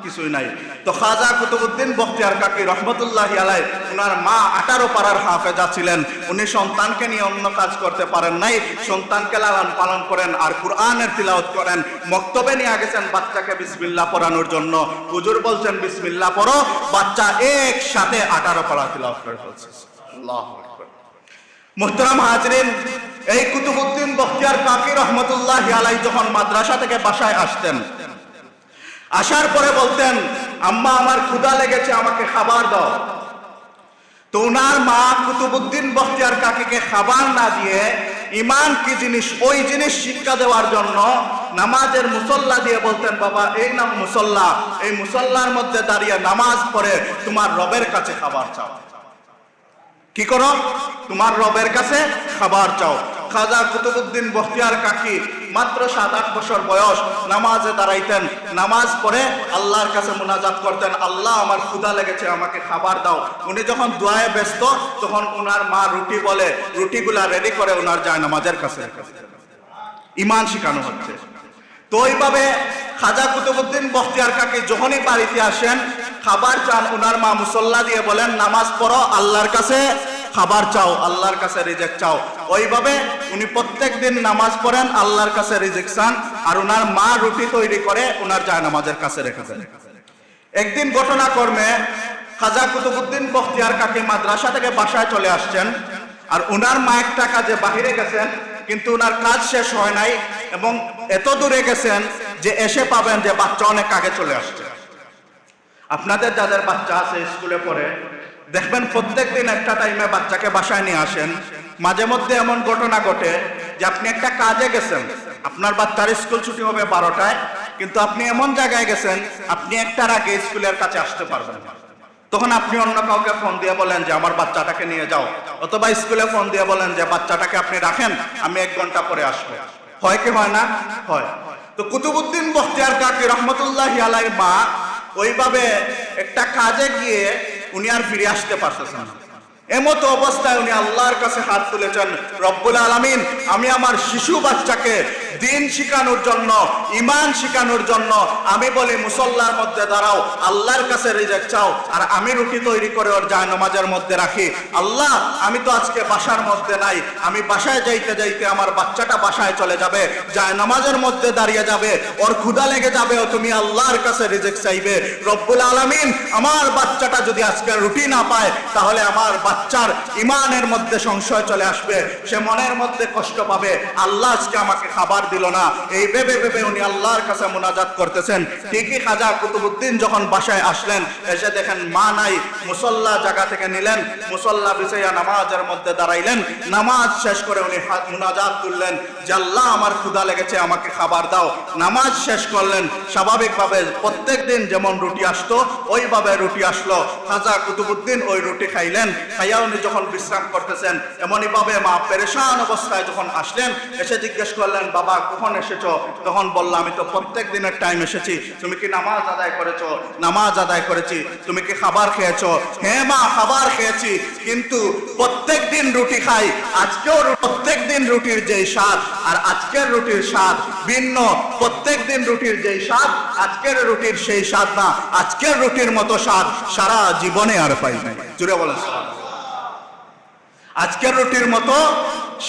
কিছুই নাই। তো খাজা কুতুবউদ্দিন বখতিয়ার কাকি রহমতুল্লাহি আলাইহি, ওনার মা 18 পারার হাফেজা ছিলেন। উনি সন্তানকে নিয়ে অন্য কাজ করতে পারেন নাই, সন্তানকে লালন পালন করেন আর কুরআনের তিলাওয়াত করেন। মক্তবে নিয়ে গেছেন বাচ্চাকে বিসমিল্লাহ পড়ানোর জন্য। হুজুর বলছেন বিসমিল্লাহ পড়ো, বাচ্চা একসাথে 18 পারা তিলাওয়াত করে ফেলছে। আল্লাহু আকবার। মুহতারাম হাজরিন, এই কুতুবউদ্দিন বখতিয়ার কাকি রহমতুল্লাহি আলাইহি যখন মাদ্রাসা থেকে বাসায় আসতেন, আসার পরে বলতেন, আম্মা আমার ক্ষুধা লেগেছে, আমাকে খাবার দাও। তো ওনার মা কুতুবউদ্দিন বখতিয়ার কাকিকে খাবার না দিয়ে ঈমান কি জিনিস, ওই জিনিস শিক্ষা দেওয়ার জন্য নামাজের মুসল্লা দিয়ে বলতেন, বাবা এই নাম মুসল্লা, এই মুসল্লার মধ্যে দাঁড়িয়ে নামাজ পড়ে তোমার রবের কাছে খাবার চাও। কি করো? তোমার রবের কাছে খাবার চাও। খাজা কুতুবউদ্দিন বখতিয়ার কাকি মাত্র 7-8 বছর বয়স, নামাজে দাঁড়াইতেন, নামাজ পড়ে আল্লাহর কাছে মুনাজাত করতেন, আল্লাহ আমার ক্ষুধা লেগেছে, আমাকে খাবার দাও। উনি যখন দোয়ায় ব্যস্ত, তখন উনার মা রুটি বলে, রুটিগুলা রেডি করে উনার যায় নামাজের কাছে। ঈমান শিখানো হচ্ছে। তো ওইভাবে খাজা কুতুবউদ্দিন বখতিয়ার কাকি যখনই বাড়িতে আসেন, খাবার চান, উনার মা মুসল্লা দিয়ে বলেন, নামাজ পড়ো, আল্লাহর কাছে খাবার চাও, আল্লাহর কাছে রিজিক চাও। ওইভাবে উনি প্রত্যেক দিন নামাজ পড়েন, আল্লাহর কাছে রিজিক চান, আর উনার মা রুটি তৈরি করে উনার যায় নামাজের কাছে রেখে দেন। একদিন ঘটনাক্রমে খাজা কুতুবউদ্দিন বখতিয়ার কাকি মাদ্রাসা থেকে বাসায় চলে আসছেন, আর উনার মা একটা কাজে বাহিরে গেছেন, কিন্তু উনার কাজ শেষ হয় নাই, এবং এত দূরে গেছেন যে এসে পাবেন যে বাচ্চা অনেক আগে চলে আসছে। আপনাদের যাদের বাচ্চা আছে স্কুলে পড়ে, দেখবেন প্রত্যেক দিন একটা টাইমে বাচ্চাকে বাসায় নিয়ে আসেন। মাঝে মধ্যে এমন ঘটনা ঘটে যে আপনি একটা কাজে গেছেন, আপনার বাচ্চার স্কুল ছুটি হবে 12টায়, কিন্তু আপনি এমন জায়গায় গেছেন আপনি 1টার আগে স্কুলের কাছে আসতে পারবেন না। তখন আপনি অন্য কাউকে ফোন দিয়ে বলেন যে আমার বাচ্চাটাকে নিয়ে যাও, অথবা স্কুলে ফোন দিয়ে বলেন যে বাচ্চাটাকে আপনি রাখেন, আমি 1 ঘন্টা পরে আসবো। হয় কি হয় না? হয়। তো কুতুবউদ্দিন বখতিয়ার কাকি রহমতুল্লাহি আলাইহির মা ওইভাবে একটা কাজে গিয়ে উনি আর ফিরে আসতে পারতেছেন না। এমতো অবস্থায় উনি আল্লাহর কাছে হাত তুলেছেন, রব্বুল আলামিন, আমি আমার শিশু বাচ্চাকে দিন শিখানোর জন্য, ঈমান শিখানোর জন্য আমি বলি মুসল্লার মধ্যে দাঁড়াও, আল্লাহর কাছে রিজিক চাও, আর আমি রুটি তৈরি করে ওর যায় নামাজের মধ্যে রাখি। আল্লাহ, আমি তো আজকে বাসার মধ্যে নাই, আমি বাসায় যাইতে যাইতে আমার বাচ্চাটা বাসায় চলে যাবে, যায় নামাজের মধ্যে দাঁড়িয়ে যাবে, ওর ক্ষুধা লেগে যাবে, ও তুমি আল্লাহর কাছে রিজিক চাইবে। রব্বুল আলামিন, আমার বাচ্চাটা যদি আজকে রুটি না পায়, তাহলে আমার বাচ্চার ঈমানের মধ্যে সংশয় চলে আসবে, সে মনের মধ্যে কষ্ট পাবে, আল্লাহ আজকে আমাকে খাবার দিল না। এই ভেবে ভেবে উনি আল্লাহর কাছে মুনাজাত করতেছেন। ঠিকই খাজা কুতুবউদ্দিন যখন বাসায় আসলেন, এসে দেখেন মা নাই, মুসল্লা জায়গা থেকে নিলেন, মুসল্লা বিছাইয়া নামাজের মধ্যে দাঁড়াইলেন। নামাজ শেষ করে উনি মুনাজাত তুললেন যে আল্লাহ আমার ক্ষুধা লেগেছে, আমাকে খাবার দাও। নামাজ শেষ করলেন। স্বাভাবিকভাবে প্রত্যেক দিন যেমন রুটি আসতো ওইভাবে রুটি আসলো। খাজা কুতুবউদ্দিন ওই রুটি খাইলেন। খাইয়া উনি যখন বিশ্রাম করতেছেন, এমনই ভাবে মা পেরেশান অবস্থায় যখন আসলেন, এসে জিজ্ঞেস করলেন, বাবা কখন এসেছো? তখন বললাম, আমি তো প্রত্যেক দিনের টাইম এসেছি। তুমি কি নামাজ আদায় করেছো? নামাজ আদায় করেছি। তুমি কি খাবার খেয়েছো? হ্যাঁ মা, খাবার খেয়েছি, কিন্তু প্রত্যেক দিন রুটি খাই, আজকেও প্রত্যেক দিন রুটির যেই স্বাদ আর আজকের রুটির স্বাদ ভিন্ন। প্রত্যেক দিন রুটির যেই স্বাদ, আজকের রুটির সেই স্বাদ না। আজকের রুটির মতো স্বাদ সারা জীবনে আর পাই নাই। জুড়ে বলেন আজকের রুটির মতো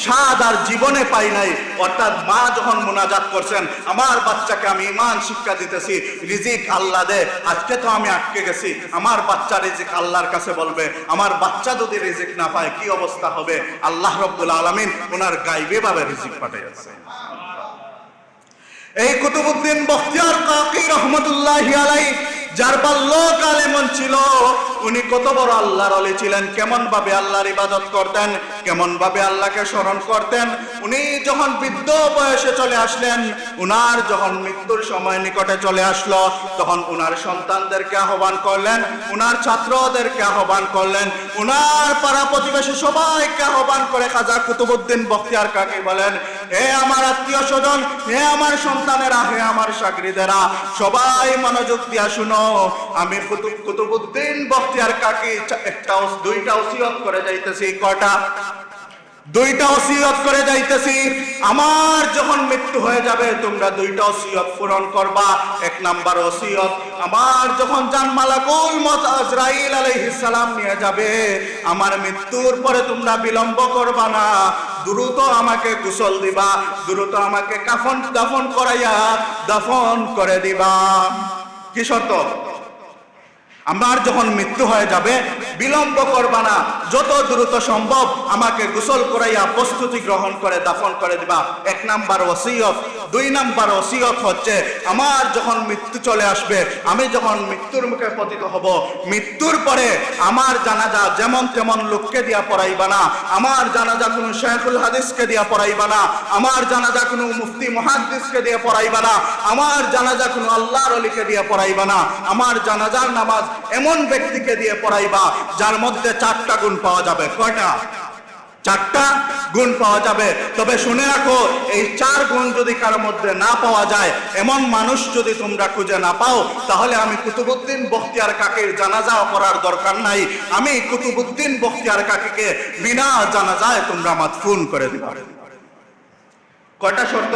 স্বাদ আর জীবনে পাই নাই। অর্থাৎ মা যখন মুনাজাত করছেন, আমার বাচ্চাকে আমি ঈমান শিক্ষা দিতেছি, রিজিক আল্লাহ দে, আজকে তো আমি আটকে গেছি, আমার বাচ্চা রিজিক আল্লাহর কাছে বলবে। আমার বাচ্চা যদি রিজিক না পায় কি অবস্থা হবে? আল্লাহ রাব্বুল আলামিন ওনার গায়বী ভাবে রিজিক পাঠাইছে। এই কুতুবউদ্দিন বখতিয়ার কাকি রহমতুল্লাহি আলাইহি, যার বাল্যকাল এমন ছিল, উনি কত বড় আল্লাহর ওলি ছিলেন, কেমন ভাবে আল্লাহর ইবাদত করতেন, কেমন ভাবে আল্লাহকে স্মরণ করতেন। উনি যখন বৃদ্ধ বয়সে চলে আসলেন, উনার যখন মৃত্যুর সময় নিকটে চলে আসলো, তখন উনার সন্তানদেরকে আহ্বান করলেন, উনার ছাত্রদেরকে আহ্বান করলেন, উনার পাড়া প্রতিবেশী সবাইকে আহ্বান করে খাজা কুতুবউদ্দিন বখতিয়ার কাকি বলেন, হে আমার আত্মীয় স্বজন, হে আমার সন্তানেরা, হে আমার শাগরিদেরা, সবাই মনোযোগ দিয়া শুনো। আমি কুতুবউদ্দিন বখতিয়ার কাকি দুইটা ওসিয়ত করে যাইতেছি। কয়টা? দুইটা ওসিয়ত করে যাইতেছি। আমার যখন মৃত্যু হয়ে যাবে, তোমরা দুইটা ওসিয়ত পূরণ করবা। এক নাম্বার ওসিয়ত, আমার যখন জান মালাকুল মউত আজরাইল আলাইহিস সালাম নিয়ে যাবে, আমার মৃত্যুর পরে তোমরা বিলম্ব করবা না, দ্রুত আমাকে গোসল দিবা, দ্রুত আমাকে কাফন দাফন করাইয়া দাফন করে দিবা। কি শর্ত? আমার যখন মৃত্যু হয়ে যাবে বিলম্ব করবা না, যত দ্রুত সম্ভব আমাকে গোসল করাইয়া প্রস্তুতি গ্রহণ করে দাফন করে দিবা। এক নাম্বার ওসিয়ত। দুই নাম্বার ওসিয়ত হচ্ছে, আমার যখন মৃত্যু চলে আসবে, আমি যখন মৃত্যুর মুখে পতিত হব, মৃত্যুর পরে আমার জানাজা যেমন তেমন লোককে দিয়া পড়াইবা না, আমার জানাজা কোনো শেখুল হাদিসকে দিয়া পড়াইবা না, আমার জানাজা কোনো মুফতি মুহাদ্দিসকে দিয়া পড়াইবা না, আমার জানাজা কোনো আল্লাহর ওলিকে দিয়া পড়াইবা না, আমার জানাজার নামাজ এমন ব্যক্তিকে দিয়ে পড়াইবা যার মধ্যে 4টা গুণ পাওয়া যাবে। কয়টা? 4টা গুণ পাওয়া যাবে। তবে শুনে রাখো, এই 4 গুণ যদি কারোর মধ্যে না পাওয়া যায়, এমন মানুষ যদি তোমরা খুঁজে না পাও, তাহলে আমি কুতুবউদ্দিন বখতিয়ার কাকির জানাজা পড়ার দরকার নাই। আমি কুতুবউদ্দিন বখতিয়ার কাকিকে বিনা জানাজায় তোমরা মাদফুন করে দিবা। কয়টা শর্ত?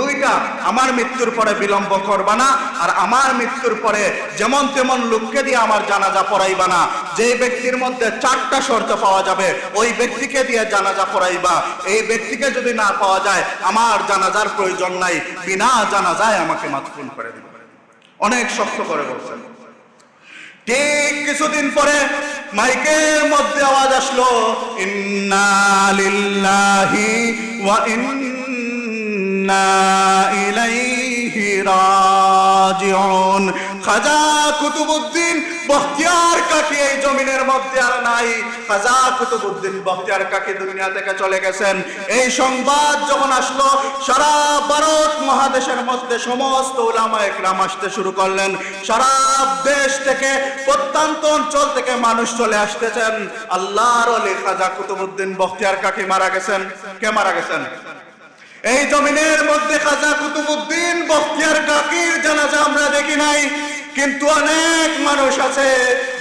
দুইটা। আমার মৃত্যুর পরে বিলম্ব করবা না, আর আমার মৃত্যুর পরে যেমন তেমন লোককে দিয়ে আমার জানাজা পড়াইবা না। যে ব্যক্তির মধ্যে 4টা শর্ত পাওয়া যাবে, ওই ব্যক্তিকে দিয়ে জানাজা পড়াইবা। এই ব্যক্তিকে যদি না পাওয়া যায়, আমার জানাজার প্রয়োজন নাই, বিনা জানাজায় আমাকে মাদফুন করে দিবা। অনেক শক্ত করে বলছেন। ঠিক কিছুদিন পরে মাইকের মধ্যে আওয়াজ আসলো, ইন্না লিল্লাহি ওয়া ইন্না ইলাইহি রাজিউন। খাজা কুতুবউদ্দিন বখতিয়ার কাকি এই জমিনের মধ্যে আর নাই। খাজা কুতুবউদ্দিন বখতিয়ার কাকি দুনিয়া থেকে চলে গেছেন। এই সংবাদ যখন আসলো, সারা ভারত মহাদেশের মধ্যে সমস্ত উলামায়ে কেরাম আসতে শুরু করলেন। সারা দেশ থেকে, প্রত্যন্ত অঞ্চল থেকে মানুষ চলে আসতেছেন। আল্লাহর ওলি খাজা কুতুবউদ্দিন বখতিয়ার কাকি মারা গেছেন। কে মারা গেছেন? এই জমিনের মধ্যে খাজা কুতুবউদ্দিন বখতিয়ার কাকির জানাজা আমরা দেখি নাই, কিন্তু অনেক মানুষ আছে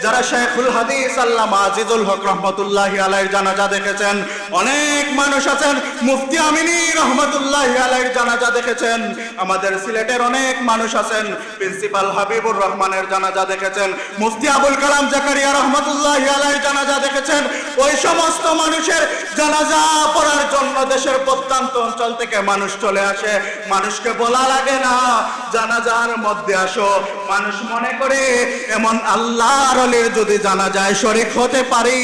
যারা শেখুল হাদিস আল্লামা আজিজুল হক রহমতুল্লাহি আলাইহির জানাজা দেখেছেন। অনেক মানুষ আছেন মুফতি আমিনী রহমতুল্লাহি আলাইহির জানাজা দেখেছেন। আমাদের সিলেটের অনেক মানুষ আছেন প্রিন্সিপাল হাবিবুর রহমানের জানাজা দেখেছেন। মুফতি আবুল কালাম জাকারিয়া রহমতুল্লাহি আলাইহির জানাজা দেখেছেন। ওই সমস্ত মানুষের জানাজা পড়ার জন্য দেশের প্রত্যন্ত অঞ্চল থেকে মানুষ চলে আসে। মানুষকে বলা লাগে না জানাজার মধ্যে আসো। মানুষ মনে করে এমন আল্লাহর ওলির যদি জানাজায় শরীক হতে পারি,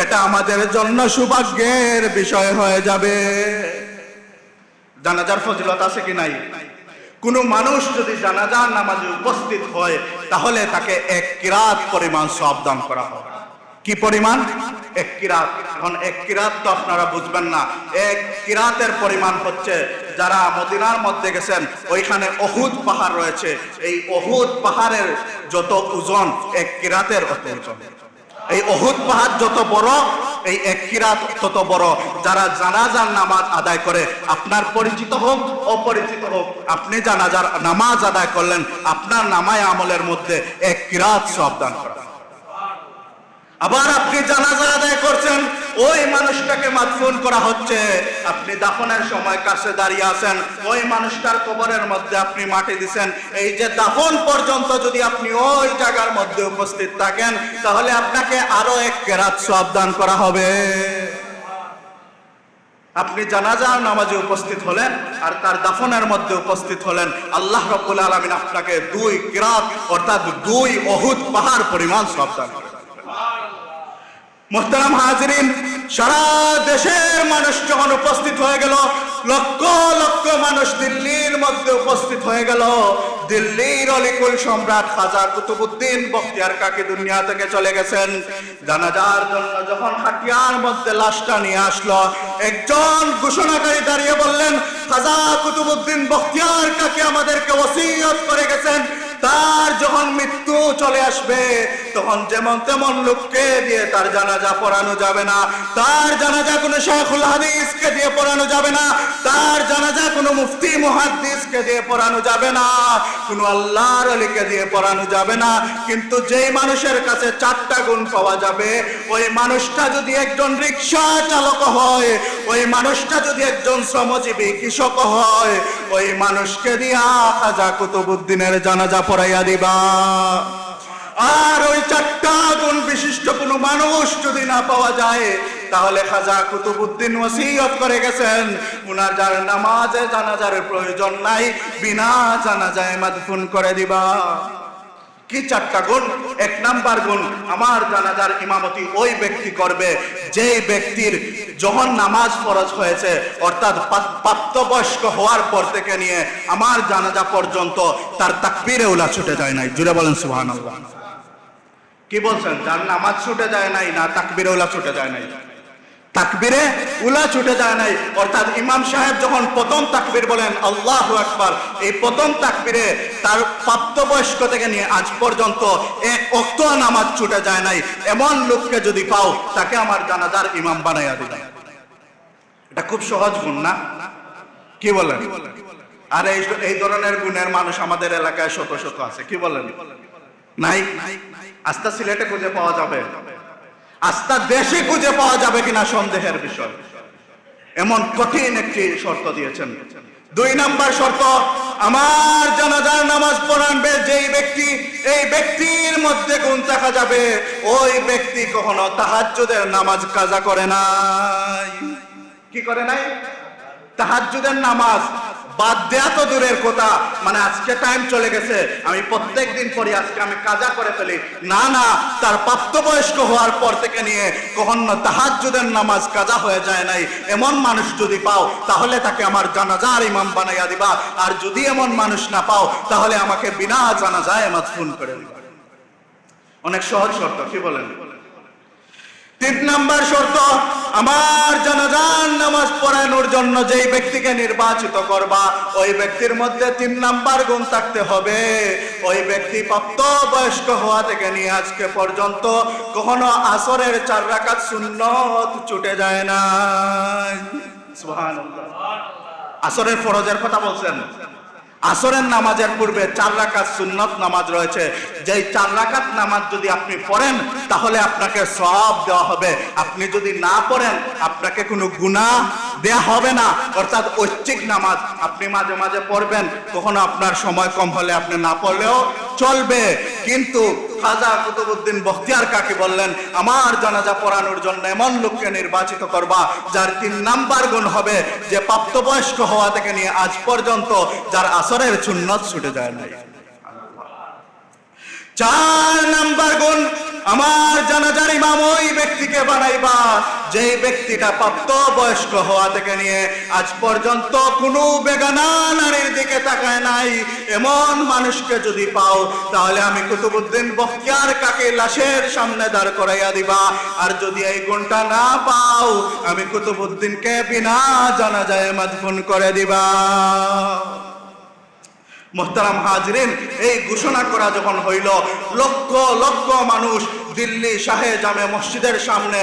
এটা আমাদের জন্য সৌভাগ্যের বিষয় হয়ে যাবে। জানাজার ফজিলত আছে কি নাই? কোন মানুষ যদি জানাজার নামাজে উপস্থিত হয়, তাহলে তাকে 1 কিরাত পরিমাণ সওয়াব দান করা হবে। কি পরিমাণ? 1 কিরাত। এখন 1 কিরাত তো আপনারা বুঝবেন না। 1 কিরাতের পরিমাণ হচ্ছে, যারা মদিনার মধ্যে গেছেন, ওইখানে উহুদ পাহাড় রয়েছে। এই উহুদ পাহাড়ের যত ওজন 1 কিরাতের অত ওজন। এই উহুদ পাহাড় যত বড়, এই এক কিরাত তত বড়। যারা জানাজার নামাজ আদায় করে, আপনার পরিচিত হোক অপরিচিত হোক, আপনি জানাজার নামাজ আদায় করলেন, আপনার নামায় আমলের মধ্যে এক কিরাত সওয়াব দান করা। আবার আপনি জানাজা আদায় করছেন, ওই মানুষটাকে মাদফুন করা হচ্ছে, আপনি দাফনের সময় কাছে দাঁড়িয়ে আছেন, ওই মানুষটার কবরের মধ্যে আপনি মাটি দিছেন, এই যে দাফন পর্যন্ত যদি আপনি ওই জায়গার মধ্যে উপস্থিত থাকেন, তাহলে আপনাকে আরো এক কেরাত সওয়াব দান করা হবে। আপনি জানাজার নামাজে উপস্থিত হলেন আর তার দাফনের মধ্যে উপস্থিত হলেন, আল্লাহ রাব্বুল আলামিন আপনাকে 2 কিরাত অর্থাৎ 2 উহুদ পাহাড় পরিমাণ সওয়াব দান করবেন। মুহতারাম হাজিরিন, সারা দেশের মানুষ যখন উপস্থিত হয়ে গেল, লক্ষ লক্ষ মানুষ দিল্লির মধ্যে উপস্থিত হয়ে গেল, দিল্লির অলিকুল সম্রাট খাজা কুতুবউদ্দিন বখতিয়ার কাকি দুনিয়া থেকে চলে গেছেন। জানাজার জন্য যখন খাটিয়ার মধ্যে লাশটা নিয়ে আসলো, একজন ঘোষণাকারী দাঁড়িয়ে বললেন, খাজা কুতুবউদ্দিন বখতিয়ার কাকি আমাদেরকে ওসিয়ত করে গেছেন, তার যখন মৃত্যু চলে আসবে তখন যেমন তেমন লোককে দিয়ে তার জানাজা পড়ানো যাবে না, তার জানাজা কোনো শাইখুল হাদিসকে দিয়ে পড়ানো যাবে না, তার জানাজা কোনো মুফতি মুহাদ্দিসকে দিয়ে পড়ানো যাবে না, কোনো আল্লাহর ওলিকে দিয়ে পড়ানো যাবে না। কিন্তু যেই মানুষের কাছে 4টা গুণ পাওয়া যাবে, ওই মানুষটা যদি একজন রিকশা চালক হয়, ওই মানুষটা যদি একজন শ্রমজীবী কৃষক হয়, ওই মানুষকে দিয়া খাজা কুতুবউদ্দিনের জানাজা পড়াইয়া দিবা। আর ওই 4টা গুণ বিশিষ্ট কোনো মানুষ যদি না পাওয়া যায়, তাহলে খাজা কুতুবউদ্দিন ওসিয়ত করে গেছেন, উনার যার নামাজে জানাজার প্রয়োজন নাই, বিনা জানাজায় মাদফুন করে দিবা। কি 4টা গুণ? 1 নাম্বার গুণ, আমার জানাজার ইমামতি ওই ব্যক্তি করবে যেই ব্যক্তির যখন নামাজ ফরজ হয়েছে, অর্থাৎ প্রাপ্তবয়স্ক হওয়ার পর থেকে নিয়ে আমার জানাজা পর্যন্ত তার তাকবীরে উলা ছুটে যায় নাই। জুড়ে বলেন সুবহানাল্লাহ। কি বলছেন? যার নামাজ ছুটে যায় নাই না তাকবীরে উলা ছুটে যায় নাই? তাকবীরে উলা ছুটে যায় নাই, অর্থাৎ ইমাম সাহেব যখন প্রথম তাকবীর বলেন আল্লাহু আকবার, এই প্রথম তাকবীরে তার প্রাপ্তবয়স্ক থেকে নিয়ে আজ পর্যন্ত 1 ওয়াক্ত নামাজ ছুটে যায় নাই, এমন লোককে যদি পাও, তাকে আমার জানাজার ইমাম বানাইয়া দিবে। এটা খুব সহজ গুণ না? কি বলেন? আর এই ধরনের গুণের মানুষ আমাদের এলাকায় শত শত আছে। কি বলেন? নাই? আস্তা সিলেটে খুঁজে পাওয়া যাবে, আস্তা দেশে খুঁজে পাওয়া যাবে কিনা সন্দেহের বিষয়। এমন কঠিন একটি শর্ত দিয়েছেন। 2 নাম্বার শর্ত, আমার জানাজার নামাজ পড়াবে যেই ব্যক্তি, এই ব্যক্তির মধ্যে গুণ দেখা যাবে, ওই ব্যক্তি কখনো তাহাজ্জুদের নামাজ কাজা করে নাই। কি করে নাই? তাহাজ্জুদের নামাজ বাদ দেয়া তো দূরের কথা, মানে আজকে টাইম চলে গেছে, আমি প্রত্যেক দিন পড়ি, আজকে আমি কাজা করে ফেলি, না না, তার প্রাপ্তবয়স্ক হওয়ার পর থেকে নিয়ে কখনো তাহাজ্জুদের নামাজ কাজা হয়ে যায় নাই, এমন মানুষ যদি পাও, তাহলে তাকে আমার জানাজার ইমাম বানাইয়া দিবা। আর যদি এমন মানুষ না পাও, তাহলে আমাকে বিনা জানাজায় মাদফুন করে দিবা। অনেক সহজ শর্ত। কি বলেন? 3 নাম্বার শর্ত, আমার জানাজার নামাজ পড়ানোর জন্য যেই ব্যক্তিকে নির্বাচিত করবা, ওই ব্যক্তির মধ্যে 3 নাম্বার গুণ থাকতে হবে, ওই ব্যক্তি প্রাপ্তবয়স্ক হওয়া থেকে নিয়ে আজকে পর্যন্ত কখনো আসরের 4 রাকাত সুন্নত ছুটে যায় না। সুবহানাল্লাহ। আসরের ফরজের কথা বলছেন, আসরের নামাজের পূর্বে 4 রাকাত সুন্নত নামাজ রয়েছে, যেই 4 রাকাত নামাজ যদি আপনি পড়েন তাহলে আপনাকে সওয়াব দেওয়া হবে, আপনি যদি না পড়েন আপনাকে কোনো গুনাহ দেয়া হবে না। অর্থাৎ ঐচ্ছিক নামাজ আপনি মাঝে মাঝে পড়বেন, কখনো আপনার সময় কম হলে আপনি না পড়লেও চলবে। কিন্তু খাজা কুতুবউদ্দিন বখতিয়ার কাকি বললেন, আমার জানাজা পড়ানোর জন্য এমন লোককে নির্বাচিত করবা যার 3 নাম্বার গুণ হবে যে প্রাপ্তবয়স্ক হওয়া থেকে নিয়ে আজ পর্যন্ত যার আসরের সুন্নত ছুটে যায় নাই। 4 নাম্বার গুণ, আমার জানাজার ইমাম ওই ব্যক্তিকে বানাইবা যেই ব্যক্তিটা প্রাপ্তবয়স্ক হওয়া থেকে নিয়ে আজ পর্যন্ত কোনো বেগানা নারীর দিকে তাকায় নাই, এমন মানুষকে যদি পাও, তাহলে আমি কুতুবউদ্দিন বখতিয়ার কাকে লাশের সামনে দাঁড় করাইয়া দিবা। আর যদি এই গুণটা না পাও, আমি কুতুবউদ্দিনকে বিনা জানাজায় মাদফুন করে দিবা। মুহতারাম হাজিরিন, এই ঘোষণা করা যখন হইল, লক্ষ লক্ষ মানুষ দিল্লি শাহে জামে মসজিদের সামনে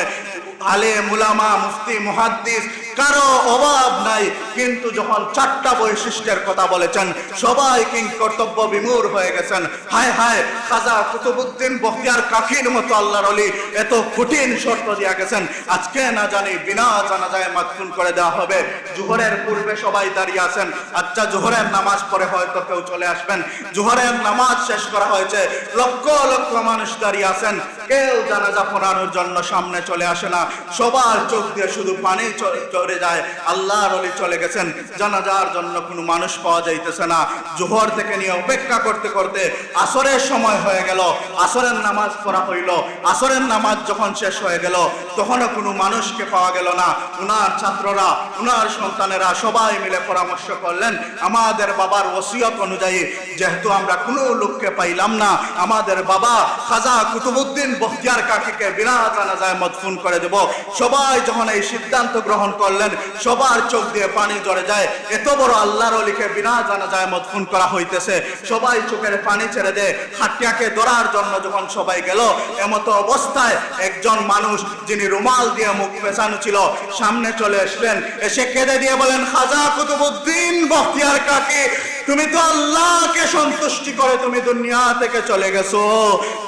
আলেম উলামা মুফতি মুহাদ্দিস কারো অভাব নাই, কিন্তু যখন 4টা বৈশিষ্ট্যের কথা বলেছেন সবাই কিং কর্তব্য বিমূঢ় হয়ে গেছেন। হায় হায়, খাজা কুতুবউদ্দিন বখতিয়ার কাকির মতো আল্লাহর ওলি এত কঠিন শর্ত দিয়া গেছেন, আজকে না জানি বিনা জানাজায় মাদফুন করে দেওয়া হবে। জোহরের পূর্বে সবাই দাঁড়িয়ে আছেন, আচ্ছা জোহরের নামাজ পড়ে হয়তো কেউ চলে আসবেন। জোহরের নামাজ শেষ করা হয়েছে, লক্ষ লক্ষ মানুষ দাঁড়িয়ে আছেন, কেউ জানাজা পড়ানোর জন্য সামনে চলে আসে না। সবার চোখ দিয়ে শুধু পানি চলে যায়। আল্লাহর ওলি চলে গেছেন, জানাজার জন্য কোনো মানুষ পাওয়া যাইতেছে না। জোহর থেকে নিয়ে অপেক্ষা করতে করতে আসরের সময় হয়ে গেল, আসরের নামাজ পড়া হইল। আসরের নামাজ যখন শেষ হয়ে গেল তখনও কোনো মানুষকে পাওয়া গেল না। উনার ছাত্ররা, উনার সন্তানেরা সবাই মিলে পরামর্শ করলেন, আমাদের বাবার ওসিয়ত অনুযায়ী যেহেতু আমরা কোনো লোককে পাইলাম না, আমাদের বাবা খাজা কুতুবউদ্দিন বখতিয়ার কাকিকে বিনা জানাজায় মাদফুন করে দেব। সবাই যখন এই সিদ্ধান্ত গ্রহণ করলেন সবার চোখ দিয়ে পানি ঝরে যায়। এত বড় আল্লাহর ওলিকে বিনা জানাজায় মাদফুন করা হইতেছে, সবাই চোখের পানি ছেড়ে দেয়। খাটিয়াকে ধরার জন্য যখন সবাই গেল, এমতো অবস্থায় একজন মানুষ যিনি রুমাল দিয়ে মুখ পেছানো ছিল সামনে চলে আসলেন, এসে কেঁদে দিয়ে বলেন, খাজা কুতুবউদ্দিন বখতিয়ার কাকি, তুমি তো আল্লাহকে সন্তুষ্টি করে তুমি দুনিয়া থেকে চলে গেছো,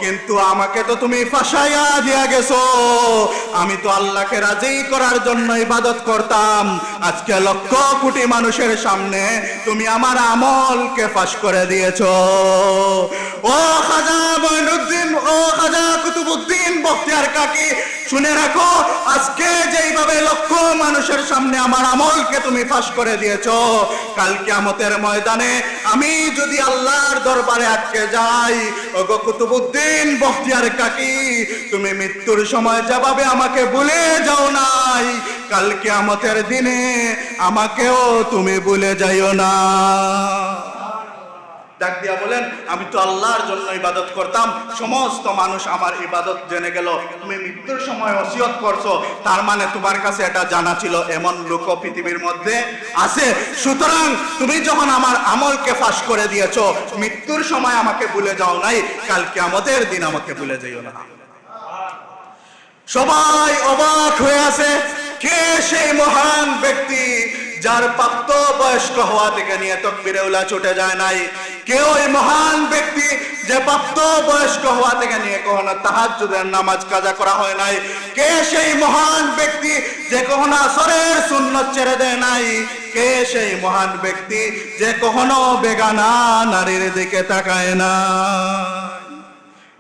কিন্তু আমাকে তো তুমি ফাঁসাইয়া দিয়া গেছো। আমি তো আল্লাহকে রাজি করার জন্য ইবাদত করতাম, আজকে লক্ষ কোটি মানুষের সামনে তুমি আমার আমলকে ফাঁস করে দিয়েছো। ও খাজা মঈনুদ্দিন, ও খাজা কুতুবউদ্দিন বখতিয়ার কাকি, শুনে রাখো, আজকে যেইভাবে লক্ষ মানুষের সামনে আমার আমলকে তুমি ফাঁস করে দিয়েছো, কাল কিয়ামতের ময়দানে আমি যদি আল্লাহর দরবারে আটকে যাই, ওগো কুতুবউদ্দিন বখতিয়ার কাকি, তুমি মৃত্যুর সময় যেভাবে আমাকে ভুলে যাও নাই, কাল কিয়ামতের দিনে আমাকেও তুমি ভুলে যাইও না। ডাক দিয়া বলেন, আমি তো আল্লাহর জন্য ইবাদত করতাম, সমস্ত মানুষ আমার ইবাদত জেনে গেল, তুমি মৃত্যুর সময় ওসিয়ত করছো, তার মানে তোমার কাছে এটা জানা ছিল। এমন লোক পৃথিবীর মধ্যে আছে। সুতরাং তুমি যখন আমার আমলকে ফাঁস করে দিয়েছো, মৃত্যুর সময় আমাকে ভুলে যাও নাই, কাল কিয়ামতের দিন আমাকে ভুলে যাইও না। সবাই অবাক হয়ে আছে, কে সেই মহান ব্যক্তি যার প্রাপ্ত বয়স্ক হওয়া থেকে নিয়ে তাকবীরে উলা ছুটে যায় নাই? কে ওই মহান ব্যক্তি যে প্রাপ্ত বয়স্ক হওয়া থেকে নিয়ে কখনো তাহাজ্জুদের নামাজ কাজা করা হয় নাই? কে সেই মহান ব্যক্তি যে কখনো আসরের সুন্নত ছেড়ে দেয় নাই? কে সেই মহান ব্যক্তি যে কখনো বেগানা নারীর দিকে তাকায় না?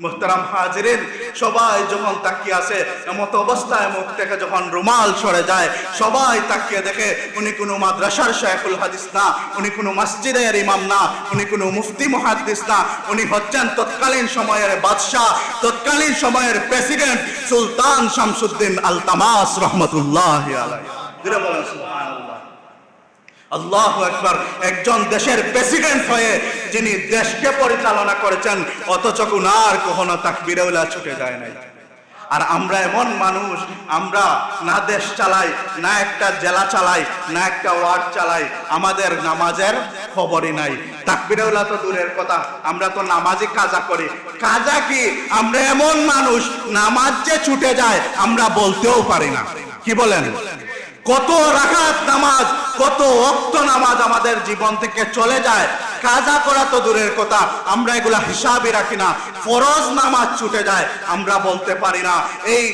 মুহতারাম হাজিরিন, সবাই যখন তাকিয়ে আছে, এমত অবস্থায় মুখ থেকে যখন রুমাল সরে যায়, সবাই তাকিয়ে দেখে উনি কোনো মাদ্রাসার শাইখুল হাদিস না, উনি কোনো মসজিদের ইমাম না, উনি কোনো মুফতি মুহাদ্দিস না, উনি হচ্ছেন তৎকালীন সময়ের বাদশাহ, তৎকালীন সময়ের প্রেসিডেন্ট সুলতান শামসুদ্দিন আলতামাস রহমতুল্লাহি আলাইহি। আল্লাহু আকবার। একজন দেশের প্রেসিডেন্ট হয়ে যিনি দেশকে পরিচালনা করেছেন, অথচ উনার কখনো তাকবীরে উলা ছুটে যায় নাই। আর আমরা এমন মানুষ, আমরা না দেশ চালাই, না একটা জেলা চালাই, না একটা ওয়ার্ড চালাই, আমাদের নামাজের খবরই নাই। তাকবীরে উলা তো দূরের কথা, আমরা তো নামাজই কাজা করি। কাজা কি? আমরা এমন মানুষ, নামাজ যে ছুটে যায় আমরা বলতেও পারি না। কি বলেন? কত রাকাত নামাজ, কত ওয়াক্ত নামাজ আমাদের জীবন থেকে চলে যায়। কাজা করা তো দূরের কথা, আমরা এগুলা হিসাবই রাখি না। ফরজ নামাজ ছুটে যায়, আমরা বলতে পারি না। এই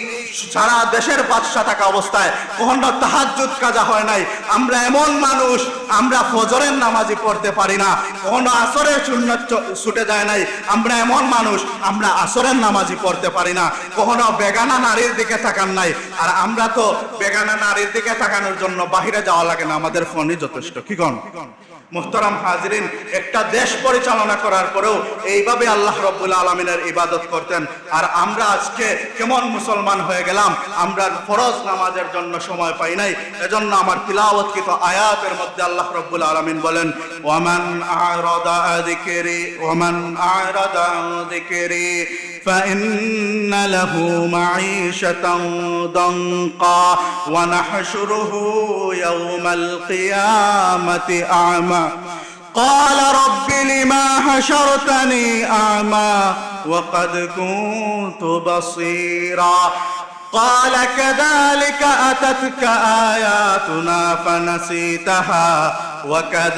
সারা দেশের বাদশা থাকা অবস্থায় কখনো তাহাজ্জুদ কাজা হয় নাই। আমরা এমন মানুষ, আমরা ফজরের নামাজই পড়তে পারি না, কখনো আসরের সুন্নাত ছুটে যায় নাই। আমরা এমন মানুষ, আমরা আসরের নামাজই পড়তে পারি না, কখনো বেগানা নারীর দিকে তাকান নাই। আর আমরা তো বেগানা নারীর দিকে তাকানোর জন্য বাহিরে যাওয়া লাগে না, আমাদের ফোনই যথেষ্ট। কি কোন মুহতারাম হাজিরিন, একটা দেশ পরিচালনা করার পরেও এইভাবে আল্লাহ রাব্বুল আলামিনের ইবাদত করতেন। আর আমরা আজকে কেমন মুসলমান হয়ে গেলাম, আমরা ফরজ নামাজের জন্য সময় পাই নাই। এজন্য আমার তিলাওয়াতকৃত আয়াতের মধ্যে আল্লাহ রাব্বুল আলামিন বলেন, ওয়ামান আ'রাদা আন যিকরি ওয়ামান আ'রাদা আন যিকরি فإن له معيشة ضنقا ونحشره يوم القيامة أعمى قال رب لما حشرتني أعمى وقد كنت بصيرا قال كذلك أتتك آياتنا فنسيتها وكذلك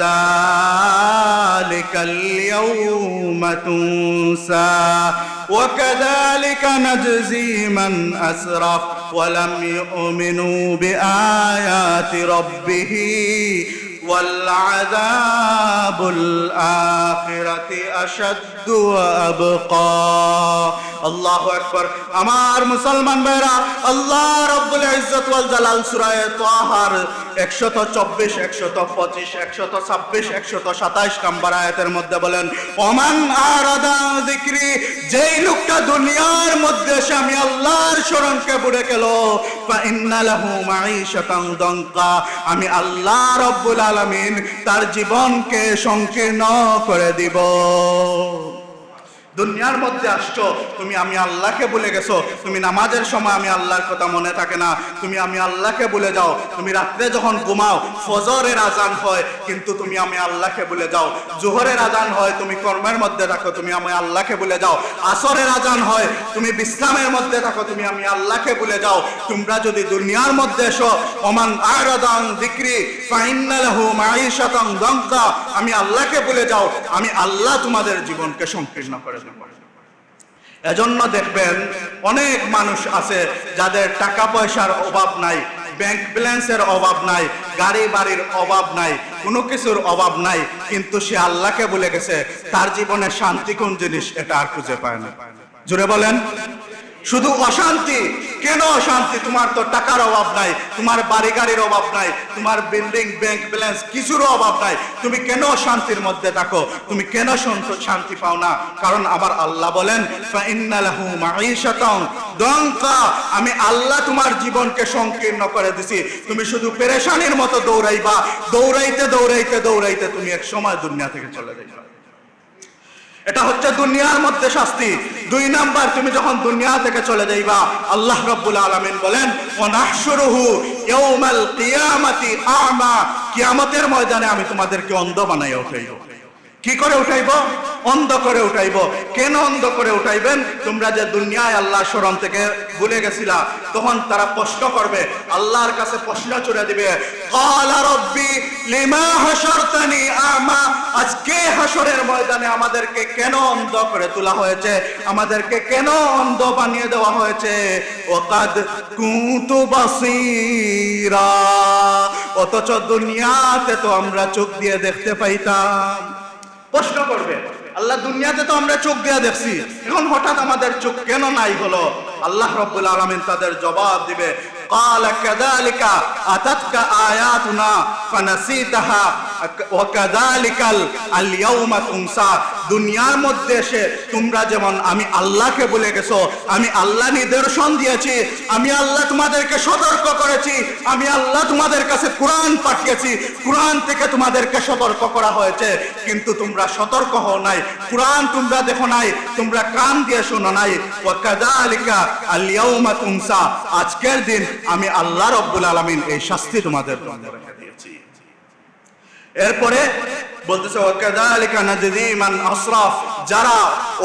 اليوم تنسى وكذلك نجزي من أسرف ولم يؤمنوا بآيات ربه والعذاب الآخرة أشد وأبقى আল্লাহু আকবার। আমার মুসলমান ভাইরা, আল্লাহ রাব্বুল ইজ্জত ওয়াল জালাল সূরা তাহার 124 125 126 127 নম্বর আয়াতের মধ্যে বলেন, ওমান আরাদা যিকরি, যেই লোকটা দুনিয়ার মধ্যে এসে আমি আল্লাহর শরণকে ভুলে গেল, ফা ইন্না লাহু মাঈশাতান দানকা, আমি আল্লাহ রাব্বুল আলামিন তার জীবনকে সংকীর্ণ করে দিব। দুনিয়ার মধ্যে আসছো, তুমি আমি আল্লাহকে ভুলে গেছো, তুমি নামাজের সময় আমি আল্লাহর কথা মনে থাকে না, তুমি আমি আল্লাহকে ভুলে যাও, তুমি রাত্রে যখন ঘুমাও ফজরের আজান হয় কিন্তু তুমি আমি আল্লাহকে ভুলে যাও, জোহরের আজান হয় তুমি কর্মের মধ্যে থাকো, তুমি আমি আল্লাহকে ভুলে যাও, আসরের আজান হয় তুমি বিশ্রামের মধ্যে থাকো, তুমি আমি আল্লাহকে ভুলে যাও। তোমরা যদি দুনিয়ার মধ্যে এসো, ওমান আরাদান যিকরি ফাইন্না লাহু মাঈশাতান দানকা, আমি আল্লাহকে ভুলে যাও, আমি আল্লাহ তোমাদের জীবনকে সংকীর্ণ করে দেব। এজন্য দেখবেন অনেক মানুষ আছে যাদের টাকা পয়সার অভাব নাই, ব্যাংক ব্যালেন্সের অভাব নাই, গাড়ি বাড়ির অভাব নাই, কোনো কিছুর অভাব নাই, কিন্তু সে আল্লাহকে ভুলে গেছে। তার জীবনে শান্তি কোন জিনিস এটা আর খুঁজে পায় না। জোরে বলেন, শুধু অশান্তি। কেন অশান্তি? তোমার তো টাকার অভাব নাই, তোমার বাড়ি গাড়ির অভাব নাই, তোমার বিল্ডিং ব্যাংক ব্যালেন্স কিছুর অভাব নাই, তুমি কেন শান্তির মধ্যে থাকো? তুমি কেন শান্তি পাও না? কারণ আমার আল্লাহ বলেন, ফা ইন্না লাহু মাঈশাতান দানকা, আমি আল্লাহ তোমার জীবনকে সংকীর্ণ করে দিছি। তুমি শুধু পেরেশানির মতো দৌড়াইবা, দৌড়াইতে দৌড়াইতে দৌড়াইতে তুমি এক সময় দুনিয়া থেকে চলে যাইবা। এটা হচ্ছে দুনিয়ার মধ্যে শাস্তি। দুই নাম্বার, তুমি যখন দুনিয়া থেকে চলে যাইবা, আল্লাহ রাব্বুল আলামিন বলেন, ওয়া নাহশুরুহু ইয়াউমাল কিয়ামাতি আ'মা, কিয়ামতের ময়দানে আমি তোমাদেরকে অন্ধ বানাইয়া উঠাইব। কি করে উঠাইব? অন্ধ করে উঠাইব। কেন অন্ধ করে উঠাইবেন? তোমরা যে দুনিয়ায় আল্লাহর শরণ থেকে ভুলে গেছিলা, তখন তারা প্রশ্ন করবে, আল্লাহর কাছে প্রশ্ন ছুড়ে দিবে, ক্বালা রাব্বি লিমা হাশারতানি আ'মা, আজকে হাশরের ময়দানে আমাদেরকে কেন অন্ধ করে তোলা হয়েছে, আমাদেরকে কেন অন্ধ বানিয়ে দেওয়া হয়েছে? ওয়াকাদ কুনতু বাসীরা, অথচ দুনিয়াতে তো আমরা চোখ দিয়ে দেখতে পাইতাম। প্রশ্ন করবে, আল্লাহ দুনিয়াতে তো আমরা চোখ দিয়ে দেখছি, এখন হঠাৎ আমাদের চোখ কেন নাই হলো? আল্লাহ রাব্বুল আলামিন তাদের জবাব দিবে, ক্বালা কাযালিকা আতাতকা আয়াতুনা ফানাসিতাহা ওয়া কাযালিকাল আল-ইয়াউমা তুনসা, দুনিয়ার মধ্যে এসে তোমরা যেমন আমি আল্লাহকে ভুলে গেছো, আমি আল্লাহ নিদর্শন দিয়েছি, আমি আল্লাহ তোমাদেরকে সতর্ক করেছি, আমি আল্লাহ তোমাদের কাছে কোরআন পাঠিয়েছি, কোরআন থেকে তোমাদেরকে সতর্ক করা হয়েছে, কিন্তু তোমরা সতর্ক হও নাই, কোরআন তোমরা দেখো নাই, তোমরা কান দিয়ে শোনো নাই। ওয়া কাযালিকা আল-ইয়াউমা তুনসা, আজকের দিন আমি আল্লাহ রাব্বুল আলামিন এই শাস্তি তোমাদের জন্য রেখে দিয়েছি। এরপরে বলতেছে, ওয়া কাযালিকা নাজজি মান আসরাফ, যারা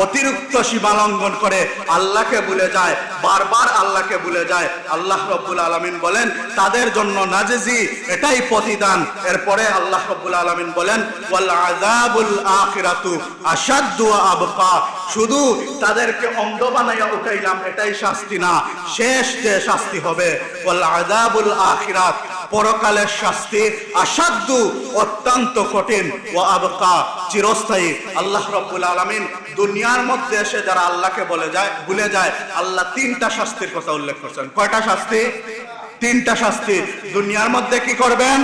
অতিরিক্ত সীমা লঙ্ঘন করে, আল্লাহকে ভুলে যায়, বারবার আল্লাহকে ভুলে যায়, আল্লাহ রাব্বুল আলামিন বলেন তাদের জন্য নাজজি, এটাই প্রতিদান। এরপরে আল্লাহ রাব্বুল আলামিন বলেন, ওয়াল আযাবুল আখিরাতু আশাদ্দু ওয়া আবকা, শুধু তাদেরকে অন্ধ বানাইয়া উঠাইলাম এটাই শাস্তি না, শেষ যে শাস্তি হবে, ওয়াল আযাবুল আখিরাত, পরকালের শাস্তি, আশাদ্দু, অত্যন্ত কঠিন, ওয়া আবকা, চিরস্থায়ী। আল্লাহ রাব্বুল আলামিন দুনিয়ার মধ্যে এসে যারা আল্লাহকে ভুলে যায়, আল্লাহ তিনটা শাস্তির কথা উল্লেখ করছেন। কয়টা শাস্তি? তিনটা শাস্তি। দুনিয়ার মধ্যে কি করবেন?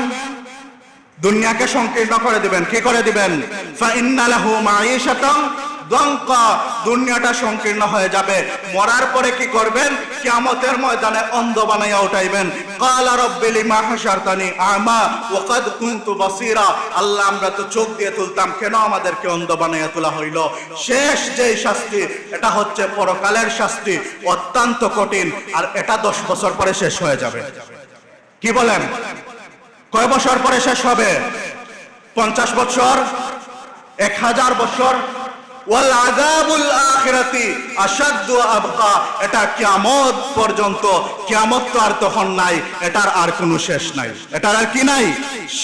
দুনিয়াকে সংকীর্ণ করে দিবেন। কি করে দিবেন? ফা ইন্না লাহু মাঈশাতান দানকা, দুনিয়াটা সংকীর্ণ হয়ে যাবে। মরার পরে কি করবেন? কিয়ামতের ময়দানে অন্ধ বানাইয়া উঠাইবেন। ক্বালা রাব্বি লিমা হাশারতানি আ'মা ওয়া ক্বাদ কুনতু বাসীরা, আল্লাহ আমরা তো চোখ দিয়ে তুলতাম, কেন আমাদেরকে অন্ধ বানাইয়া তোলা হইল? শেষ যে শাস্তি, এটা হচ্ছে পরকালের শাস্তি, অত্যন্ত কঠিন, আর এটা 10 বছর পরে শেষ হয়ে যাবে। কি বলেন? কয় বছর পরে শেষ হবে? 50 বছর, 1000 বছর, ওয়াল আযাবুল আখিরাতি আশাদ্দু আবকা, এটা কিয়ামত পর্যন্ত। কিয়ামত তো আর তখন নাই, এটার আর কোনো শেষ নাই, এটার আর কি নাই,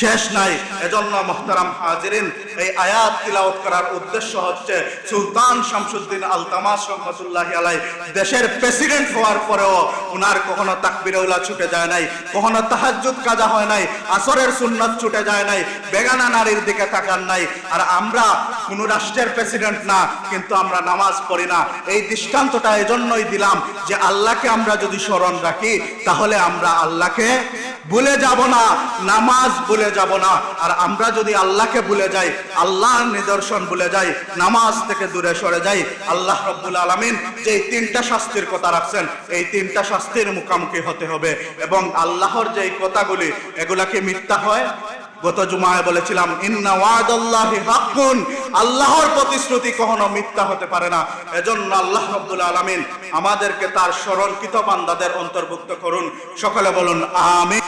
শেষ নাই। এজন্য মুহতারাম হাজিরিন, এই আয়াত তিলাওয়াত করার উদ্দেশ্য হচ্ছে সুলতান শামসুদ্দিন আলতামাস রহমাতুল্লাহি আলাইহি দেশের প্রেসিডেন্ট হওয়ার পরেও উনার কখনো তাকবীরে উলা ছুটে যায় নাই, কখনো তাহাজ্জুদ কাজা হয় নাই, আসরের সুন্নাত ছুটে যায় নাই, বেগানা নারীর দিকে তাকান নাই। আর আমরা কোন রাষ্ট্রের প্রেসিডেন্ট না, কিন্তু আমরা নামাজ পড়ি না। এই দৃষ্টান্তটা এজন্যই দিলাম যে আল্লাহকে আমরা যদি স্মরণ রাখি তাহলে আমরা আল্লাহকে ভুলে যাব না, নামাজ ভুলে যাব না। আর আমরা যদি আল্লাহকে ভুলে যাই, আল্লাহর নিদর্শন ভুলে যাই, নামাজ থেকে দূরে সরে যাই, আল্লাহ রাব্বুল আলামিন যে 3টা শাস্তির কথা রাখছেন, এই 3টা শাস্তির মুখোমুখি হতে হবে। এবং আল্লাহর যে কথাগুলি, এগুলা কি মিথ্যা হয়? গত জুমায় বলেছিলাম ইন্না ওয়াদাল্লাহি হাক্কুন, আল্লাহর প্রতিশ্রুতি কখনো মিথ্যা হতে পারে না। এজন্য আল্লাহ রাব্বুল আলামিন আমাদেরকে তার স্মরণকৃত বান্দাদের অন্তর্ভুক্ত করুন। সকলে বলুন আমিন।